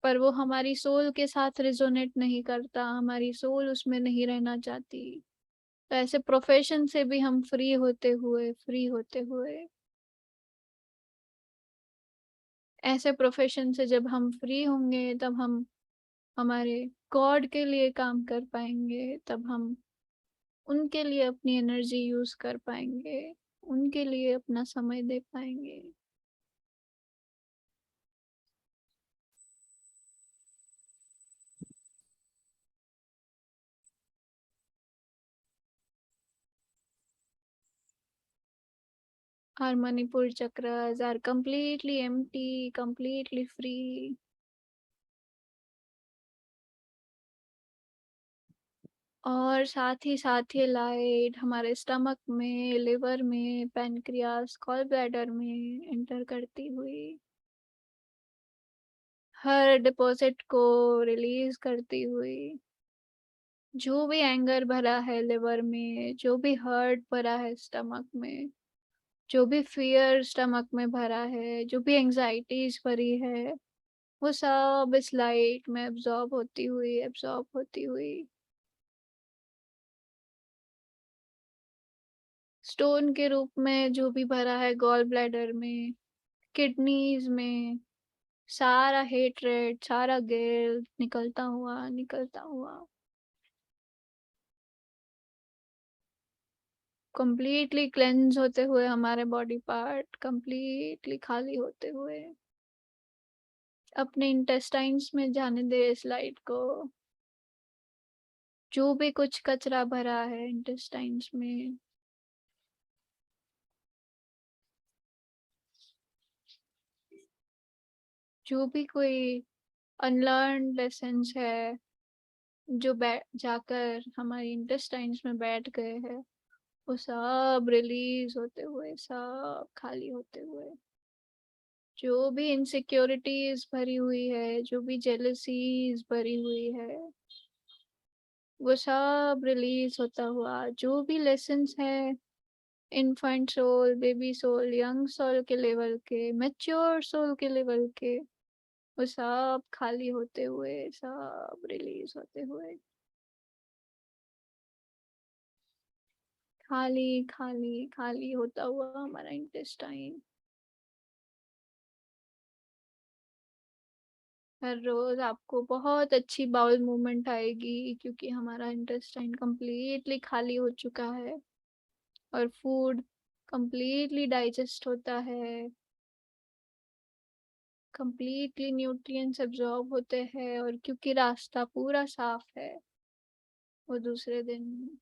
पर वो हमारी सोल के साथ रिजोनेट नहीं करता, हमारी सोल उसमें नहीं रहना चाहती, तो ऐसे प्रोफेशन से भी हम फ्री होते हुए, फ्री होते हुए। ऐसे प्रोफेशन से जब हम फ्री होंगे, तब हम हमारे गॉड के लिए काम कर पाएंगे, तब हम उनके लिए अपनी एनर्जी यूज कर पाएंगे, उनके लिए अपना समय दे पाएंगे। Our Manipur chakras are completely empty, completely free. और साथ ही लाइट हमारे स्टमक में, लिवर में, पैनक्रियास, गॉल ब्लैडर में एंटर करती हुई हर डिपॉजिट को रिलीज करती हुई। जो भी एंगर भरा है लिवर में, जो भी हर्ट भरा है स्टमक में, जो भी फियर स्टमक में भरा है, जो भी एंजाइटीज भरी है, वो सब इस लाइट में एब्जॉर्ब होती हुई, एब्जॉर्ब होती हुई। स्टोन के रूप में जो भी भरा है गॉल ब्लैडर में, किडनीज में, सारा हेट्रेड, सारा गिल्ट निकलता हुआ, निकलता हुआ, कंप्लीटली क्लेंज होते हुए, हमारे बॉडी पार्ट कंप्लीटली खाली होते हुए। अपने इंटेस्टाइन्स में जाने दे इस लाइट को, जो भी कुछ कचरा भरा है इंटेस्टाइन्स में, जो भी कोई अनलर्न लेसन्स है जो जाकर हमारी इंटेस्टाइन्स में बैठ गए हैं, वो सब रिलीज होते हुए, सब खाली होते हुए, जो भी इनसिक्योरिटीज भरी हुई है, जो भी जेलसीज भरी हुई है, वो सब रिलीज होता हुआ, जो भी लेसन्स है infant soul, baby soul, young soul के लेवल के, मैच्योर सोल के लेवल के, वो सब खाली होते हुए, सब रिलीज होते हुए, खाली खाली खाली होता हुआ हमारा इंटेस्टाइन। हर रोज आपको बहुत अच्छी बाउल मूवमेंट आएगी, क्योंकि हमारा इंटेस्टाइन कंप्लीटली खाली हो चुका है और फूड कंप्लीटली डाइजेस्ट होता है, कंप्लीटली न्यूट्रिएंट्स एब्जॉर्ब होते हैं, और क्योंकि रास्ता पूरा साफ है, वो दूसरे दिन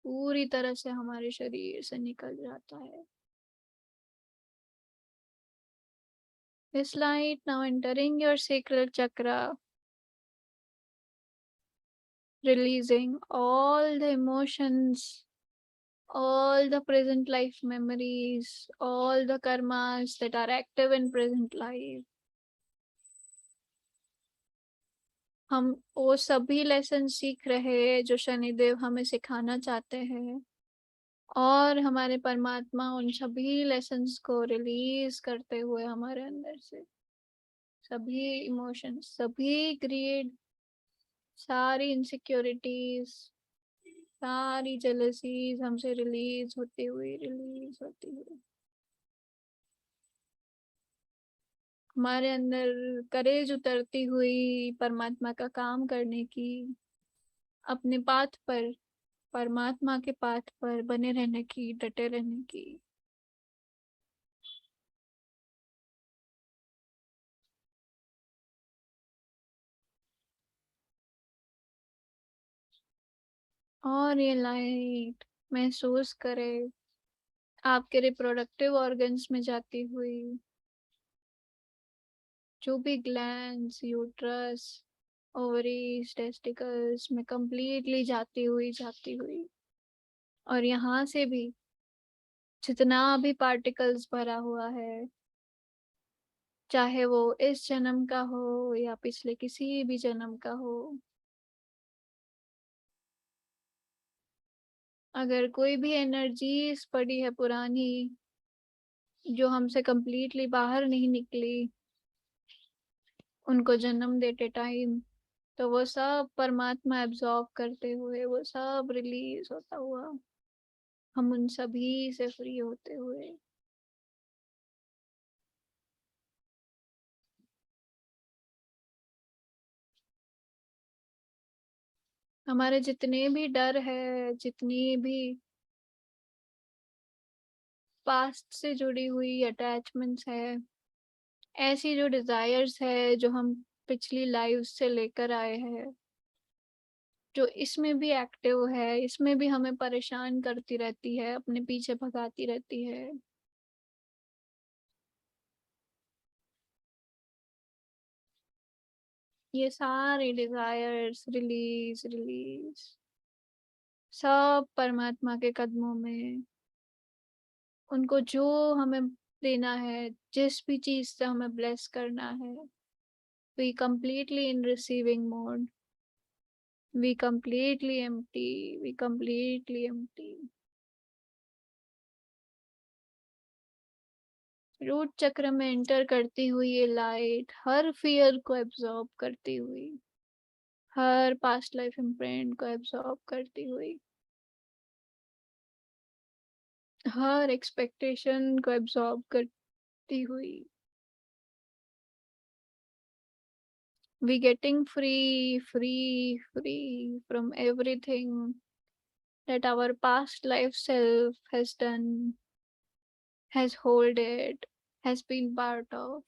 पूरी तरह से हमारे शरीर से निकल जाता है। This light now entering your sacral chakra, releasing all the emotions, all the present life memories, all the karmas that are active in present life. हम वो सभी लेसन सीख रहे हैं जो शनिदेव हमें सिखाना चाहते हैं, और हमारे परमात्मा उन सभी लेसन्स को रिलीज करते हुए हमारे अंदर से सभी इमोशंस, सभी ग्रीड, सारी इनसिक्योरिटीज, सारी जेलसीज हमसे रिलीज होती हुई, रिलीज होती हुई, हमारे अंदर करेज उतरती हुई परमात्मा का काम करने की, अपने पाथ पर, परमात्मा के पाथ पर बने रहने की, डटे रहने की। और ये लाइट महसूस करे आपके रिप्रोडक्टिव ऑर्गन्स में जाती हुई, जो भी ग्लैंड्स, यूट्रस, ओवरीज, टेस्टिकल्स में कंप्लीटली जाती हुई, जाती हुई, और यहाँ से भी जितना भी पार्टिकल्स भरा हुआ है, चाहे वो इस जन्म का हो या पिछले किसी भी जन्म का हो, अगर कोई भी एनर्जीज पड़ी है पुरानी जो हमसे कंप्लीटली बाहर नहीं निकली, उनको जन्म देते टाइम, तो वो सब परमात्मा एब्जॉर्ब करते हुए, वो सब रिलीज होता हुआ, हम उन सभी से फ्री होते हुए, हमारे जितने भी डर है, जितनी भी पास्ट से जुड़ी हुई अटैचमेंट्स है, ऐसी जो डिजायर्स है जो हम पिछली लाइफ से लेकर आए हैं, जो इसमें भी एक्टिव है, इसमें भी हमें परेशान करती रहती है, अपने पीछे भगाती रहती है, ये सारे डिजायर्स रिलीज, रिलीज, सब परमात्मा के कदमों में, उनको जो हमें देना है, जिस भी चीज से हमें ब्लेस करना है, we completely in receiving mode, we completely empty, we completely empty। Root chakra में एंटर करती हुई ये लाइट हर फियर को एब्जॉर्ब करती हुई, हर पास्ट लाइफ इम्प्रिंट को एब्जॉर्ब करती हुई, हर एक्सपेक्टेशन को एब्जॉर्ब करती हुई, we getting free, free, free from everything that our past life self has done, has holded, has been part of।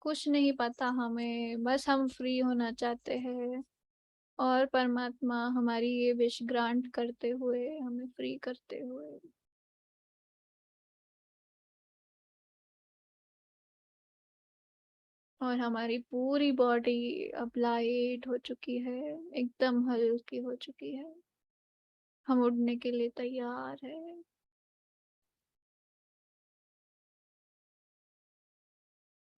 कुछ नहीं पता हमें, बस हम फ्री होना चाहते हैं, और परमात्मा हमारी ये विश ग्रांट करते हुए, हमें फ्री करते हुए, और हमारी पूरी बॉडी अब लाइट हो चुकी है, एकदम हल्की हो चुकी है। हम उड़ने के लिए तैयार है।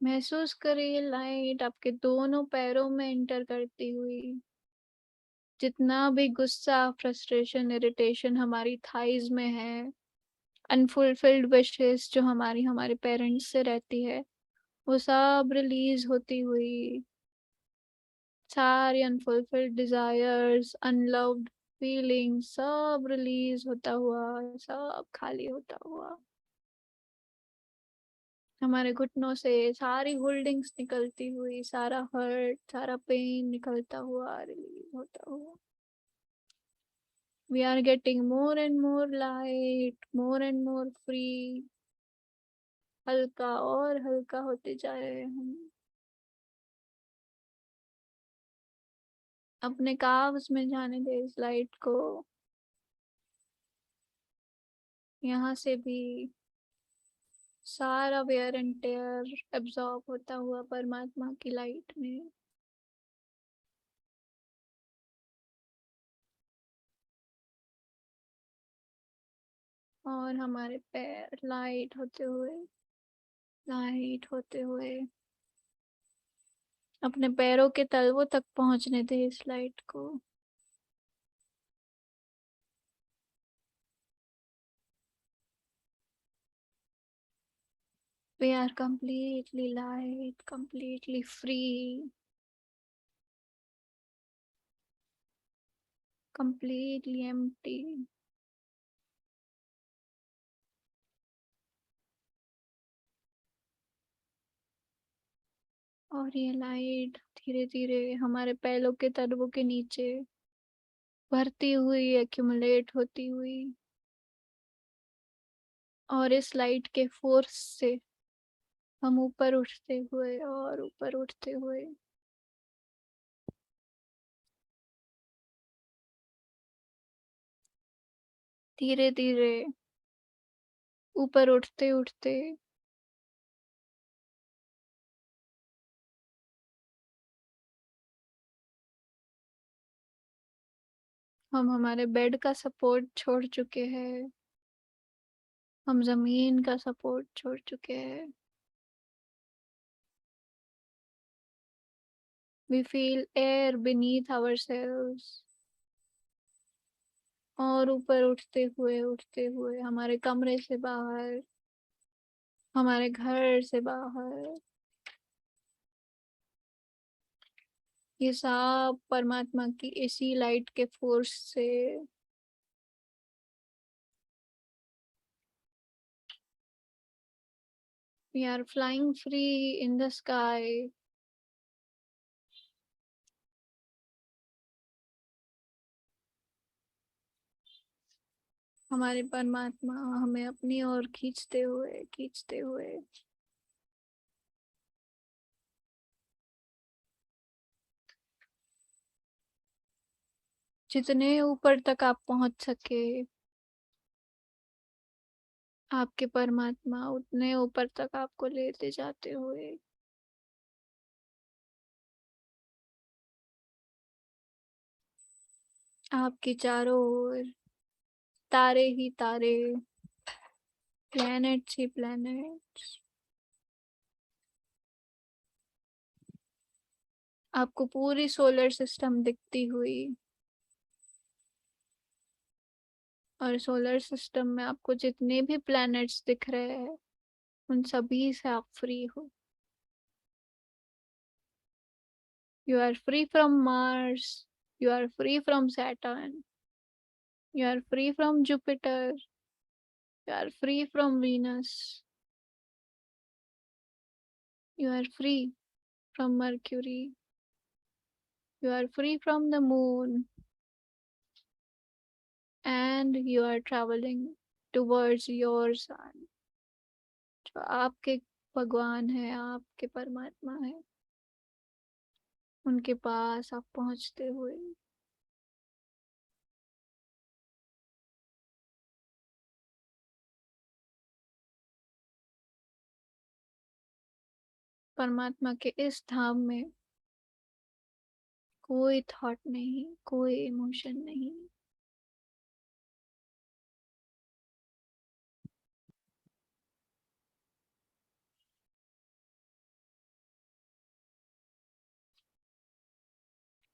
महसूस करिए लाइट आपके दोनों पैरों में एंटर करती हुई। जितना भी गुस्सा, फ्रस्ट्रेशन, इरिटेशन हमारी थाइज में है, अनफुलफिल्ड विशेस जो हमारी हमारे पेरेंट्स से रहती है, वो सब रिलीज होती हुई। सारी अनफुलफिल्ड डिजायर्स, अनलव्ड फीलिंग्स सब रिलीज होता हुआ, सब खाली होता हुआ। हमारे घुटनों से सारी होल्डिंग्स निकलती हुई, सारा हर्ट, सारा पेन निकलता हुआ, रिलीज होता हुआ। We are getting more and more light, more and more free. हल्का और हल्का होते जा रहे हैं हम। अपने काव्स में जाने दे इस लाइट को। यहाँ से भी सारा वेयर एंड टेयर एब्जॉर्ब होता हुआ परमात्मा की लाइट में। और हमारे पैर लाइट होते हुए, लाइट होते हुए अपने पैरों के तलवों तक पहुंचने दे इस लाइट को। We are completely light, completely free, completely empty. और ये लाइट धीरे धीरे हमारे पैरों के तलवों के नीचे भरती हुई, एक्यूमुलेट होती हुई, और इस लाइट के फोर्स से हम ऊपर उठते हुए और ऊपर उठते हुए धीरे धीरे ऊपर उठते उठते हम हमारे बेड का सपोर्ट छोड़ चुके हैं। हम जमीन का सपोर्ट छोड़ चुके हैं। We feel air beneath ourselves। और ऊपर उठते हुए हमारे कमरे से बाहर, हमारे घर से बाहर, ये सब परमात्मा की इसी लाइट के फोर्स से we are flying free in the sky। हमारे परमात्मा हमें अपनी ओर खींचते हुए जितने ऊपर तक आप पहुंच सके, आपके परमात्मा उतने ऊपर तक आपको लेते जाते हुए आपके चारों ओर तारे ही तारे, प्लैनेट्स ही प्लैनेट्स, आपको पूरी सोलर सिस्टम दिखती हुई, और सोलर सिस्टम में आपको जितने भी प्लैनेट्स दिख रहे हैं उन सभी से आप फ्री हो। You are free from Mars, you are free from Saturn, you are free from Jupiter, you are free from Venus, you are free from Mercury, you are free from the moon, and you are travelling towards your sun. जो आपके भगवान है, आपके परमात्मा है, उनके पास आप पहुंचते हुए परमात्मा के इस धाम में कोई थॉट नहीं, कोई इमोशन नहीं,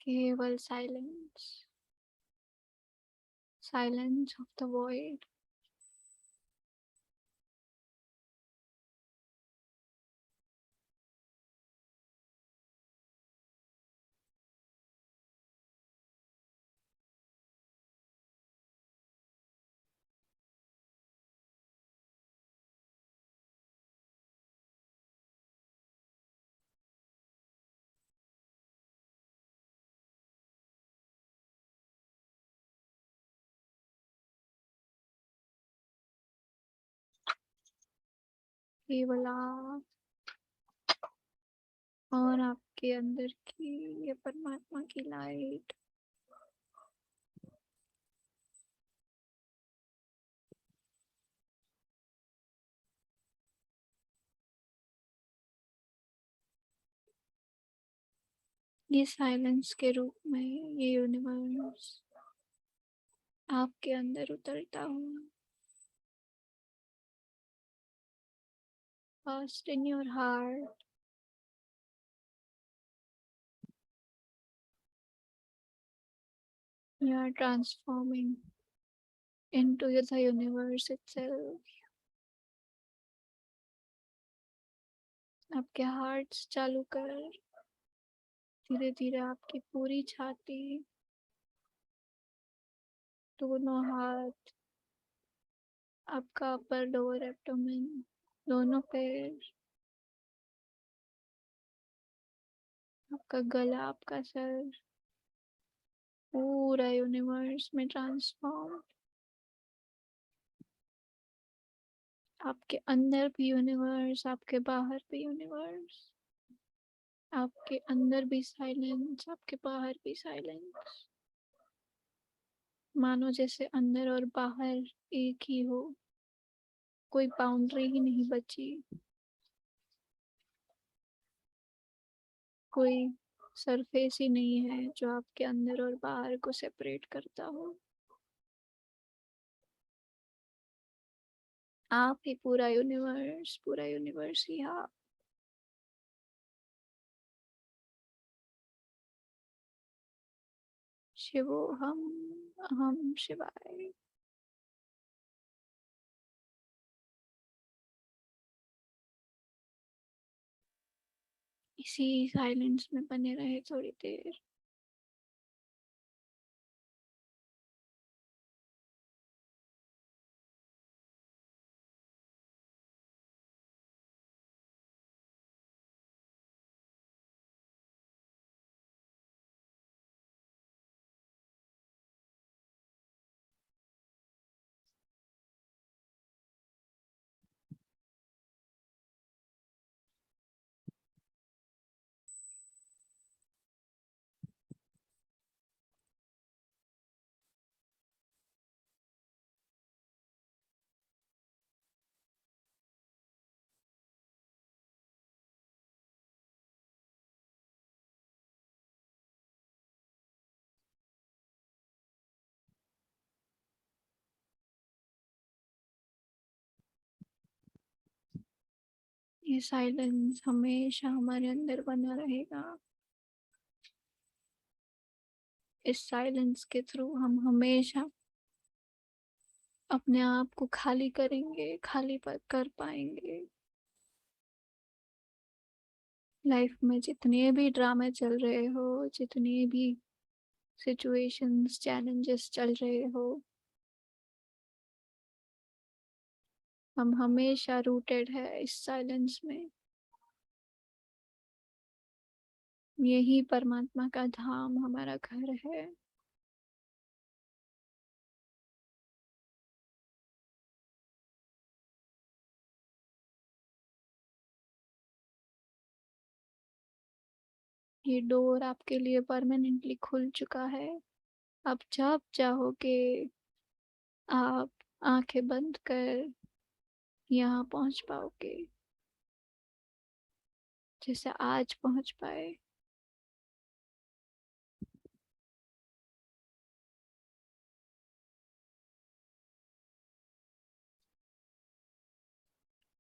केवल silence, silence of the void. केवल आप और आपके अंदर की ये परमात्मा की लाइट। ये साइलेंस के रूप में ये यूनिवर्स आपके अंदर उतरता हुआ, first in your heart, you are transforming into the universe itself. आपके हार्ट्स चालू कर धीरे धीरे आपकी पूरी छाती, दोनों हाथ, आपका अपर लोअर एब्डोमेन, दोनों पैर, आपका गला, आपका सर, पूरा यूनिवर्स में ट्रांसफॉर्म। आपके अंदर भी यूनिवर्स, आपके बाहर भी यूनिवर्स, आपके अंदर भी साइलेंस, आपके बाहर भी साइलेंस। मानो जैसे अंदर और बाहर एक ही हो, कोई बाउंड्री ही नहीं बची, कोई सरफेस ही नहीं है जो आपके अंदर और बाहर को सेपरेट करता हो। आप ही पूरा यूनिवर्स ही आप। शिवोहम अहम शिवाय। इसी साइलेंस में बने रहे थोड़ी देर। ये साइलेंस हमेशा हमारे अंदर बना रहेगा। इस साइलेंस के थ्रू हम हमेशा अपने आप को खाली करेंगे, खाली कर पाएंगे। लाइफ में जितने भी ड्रामे चल रहे हो, जितने भी सिचुएशंस, चैलेंजेस चल रहे हो, हम हमेशा रूटेड है इस साइलेंस में। यही परमात्मा का धाम हमारा घर है। ये डोर आपके लिए परमानेंटली खुल चुका है। अब जब चाहोगे आप आंखें बंद कर यहाँ पहुंच पाओगे, जैसे आज पहुंच पाए।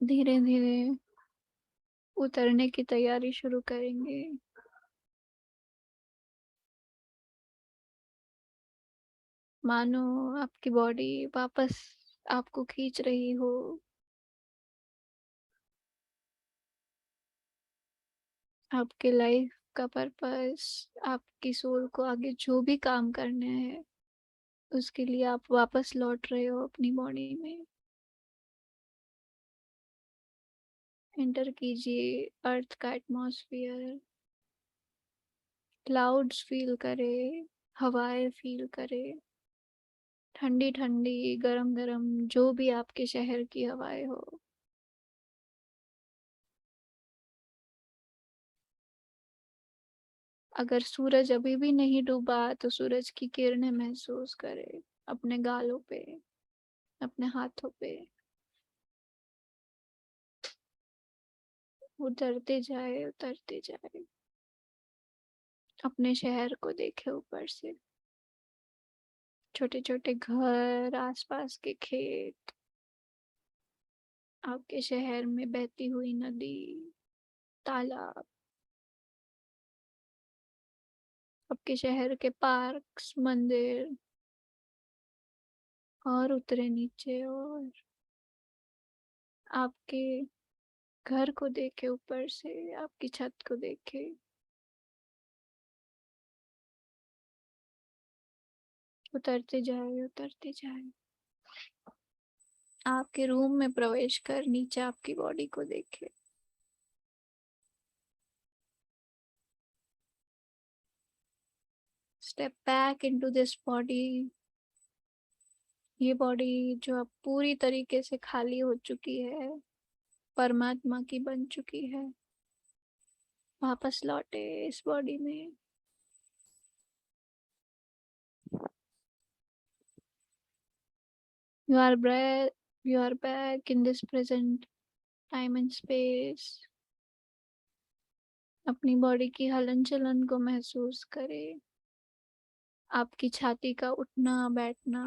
धीरे धीरे उतरने की तैयारी शुरू करेंगे। मानो आपकी बॉडी वापस आपको खींच रही हो। आपके लाइफ का पर्पस, आपकी सोल को आगे जो भी काम करने हैं उसके लिए आप वापस लौट रहे हो अपनी बॉडी में। एंटर कीजिए अर्थ का एटमॉस्फेयर। क्लाउड्स फील करे, हवाएं फील करे, ठंडी ठंडी, गरम गरम, जो भी आपके शहर की हवाएं हो। अगर सूरज अभी भी नहीं डूबा तो सूरज की किरणें महसूस करे अपने गालों पे, अपने हाथों पे। उतरते जाए, उतरते जाए। अपने शहर को देखे ऊपर से। छोटे छोटे घर, आसपास के खेत, आपके शहर में बहती हुई नदी, तालाब, आपके शहर के पार्क्स, मंदिर। और उतरे नीचे और आपके घर को देखे ऊपर से, आपकी छत को देखे। उतरते जाए, उतरते जाए। आपके रूम में प्रवेश कर नीचे आपकी बॉडी को देखे। Step back into this body. ये बॉडी जो अब पूरी तरीके से खाली हो चुकी है, परमात्मा की बन चुकी है। वापस लौटे इस बॉडी में। You are breath, you are back in this present time and space. अपनी बॉडी की हलन चलन को महसूस करें। आपकी छाती का उठना बैठना,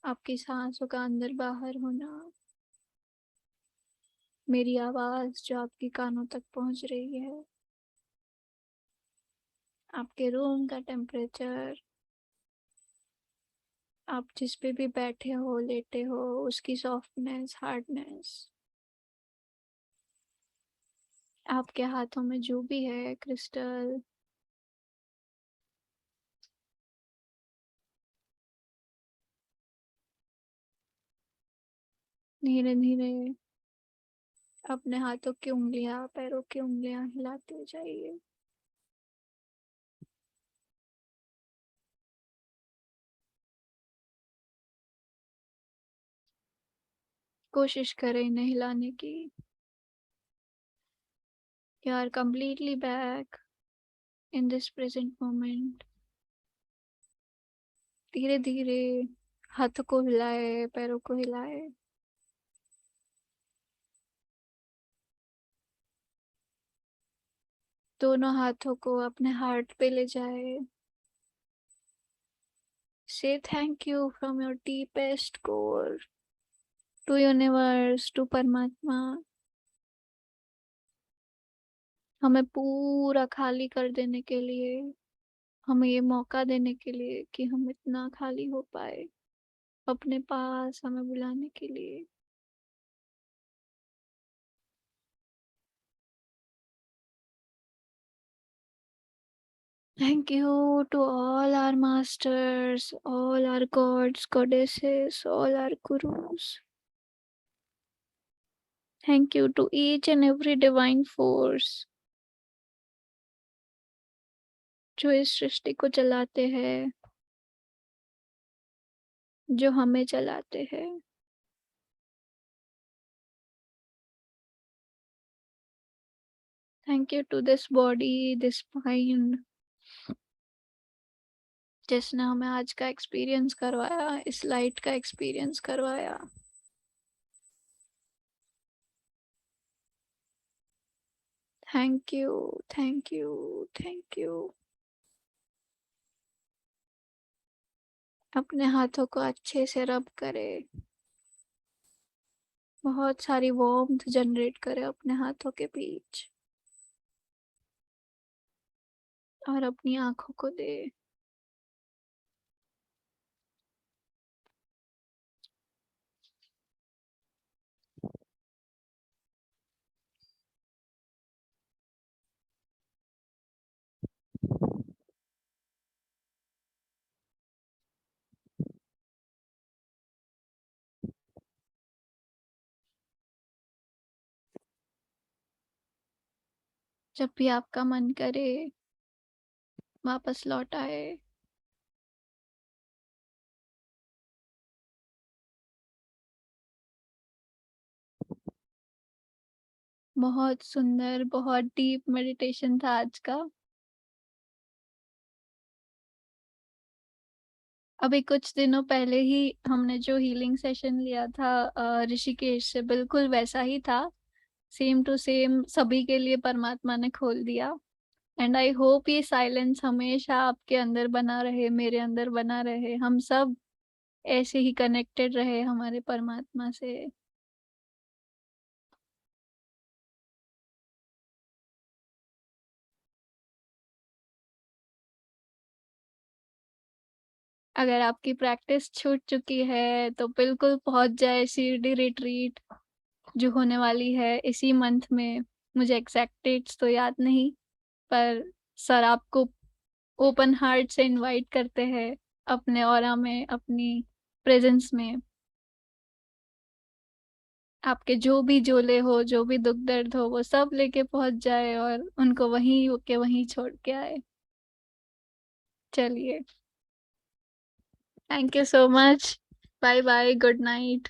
आपकी सांसों का अंदर बाहर होना, मेरी आवाज जो आपकी कानों तक पहुंच रही है, आपके रूम का टेम्परेचर, आप जिस पे भी बैठे हो, लेटे हो, उसकी सॉफ्टनेस, हार्डनेस। आपके हाथों में जो भी है, क्रिस्टल, धीरे धीरे अपने हाथों की उंगलियां, पैरों की उंगलियां हिलाते जाइए। कोशिश करें इन्हें हिलाने की। You are completely back in this present moment. धीरे धीरे हाथों को हिलाए, पैरों को हिलाए। दोनों हाथों को अपने हार्ट पे ले जाए। Say thank you from your deepest core to universe, to परमात्मा। हमें पूरा खाली कर देने के लिए, हमें ये मौका देने के लिए कि हम इतना खाली हो पाए, अपने पास हमें बुलाने के लिए। Thank you to all our masters, all our gods, goddesses, all our gurus. Thank you to each and every divine force जो इस सृष्टि को चलाते हैं, जो हमें चलाते हैं। Thank you to this body, this mind, जिसने हमें आज का एक्सपीरियंस करवाया, इस लाइट का एक्सपीरियंस करवाया। Thank you, thank you, thank you. अपने हाथों को अच्छे से रब करे, बहुत सारी वार्मथ जनरेट करे अपने हाथों के बीच, और अपनी आंखों को दे। जब भी आपका मन करे वापस लौट आए। बहुत सुंदर, बहुत डीप मेडिटेशन था आज का। अभी कुछ दिनों पहले ही हमने जो हीलिंग सेशन लिया था ऋषिकेश से, बिल्कुल वैसा ही था। सेम टू सेम सभी के लिए परमात्मा ने खोल दिया। एंड आई होप ये साइलेंस हमेशा आपके अंदर बना रहे, मेरे अंदर बना रहे, हम सब ऐसे ही कनेक्टेड रहे हमारे परमात्मा से। अगर आपकी प्रैक्टिस छूट चुकी है तो बिल्कुल पहुंच जाए शिरडी रिट्रीट, जो होने वाली है इसी मंथ में। मुझे एग्जैक्ट डेट्स तो याद नहीं, पर सर आपको ओपन हार्ट से इनवाइट करते हैं अपने ऑरा में, अपनी प्रेजेंस में। आपके जो भी झोले हो, जो भी दुख दर्द हो, वो सब लेके पहुंच जाए और उनको वहीं के वहीं छोड़ के आए। चलिए, thank you so much. Bye bye, good night.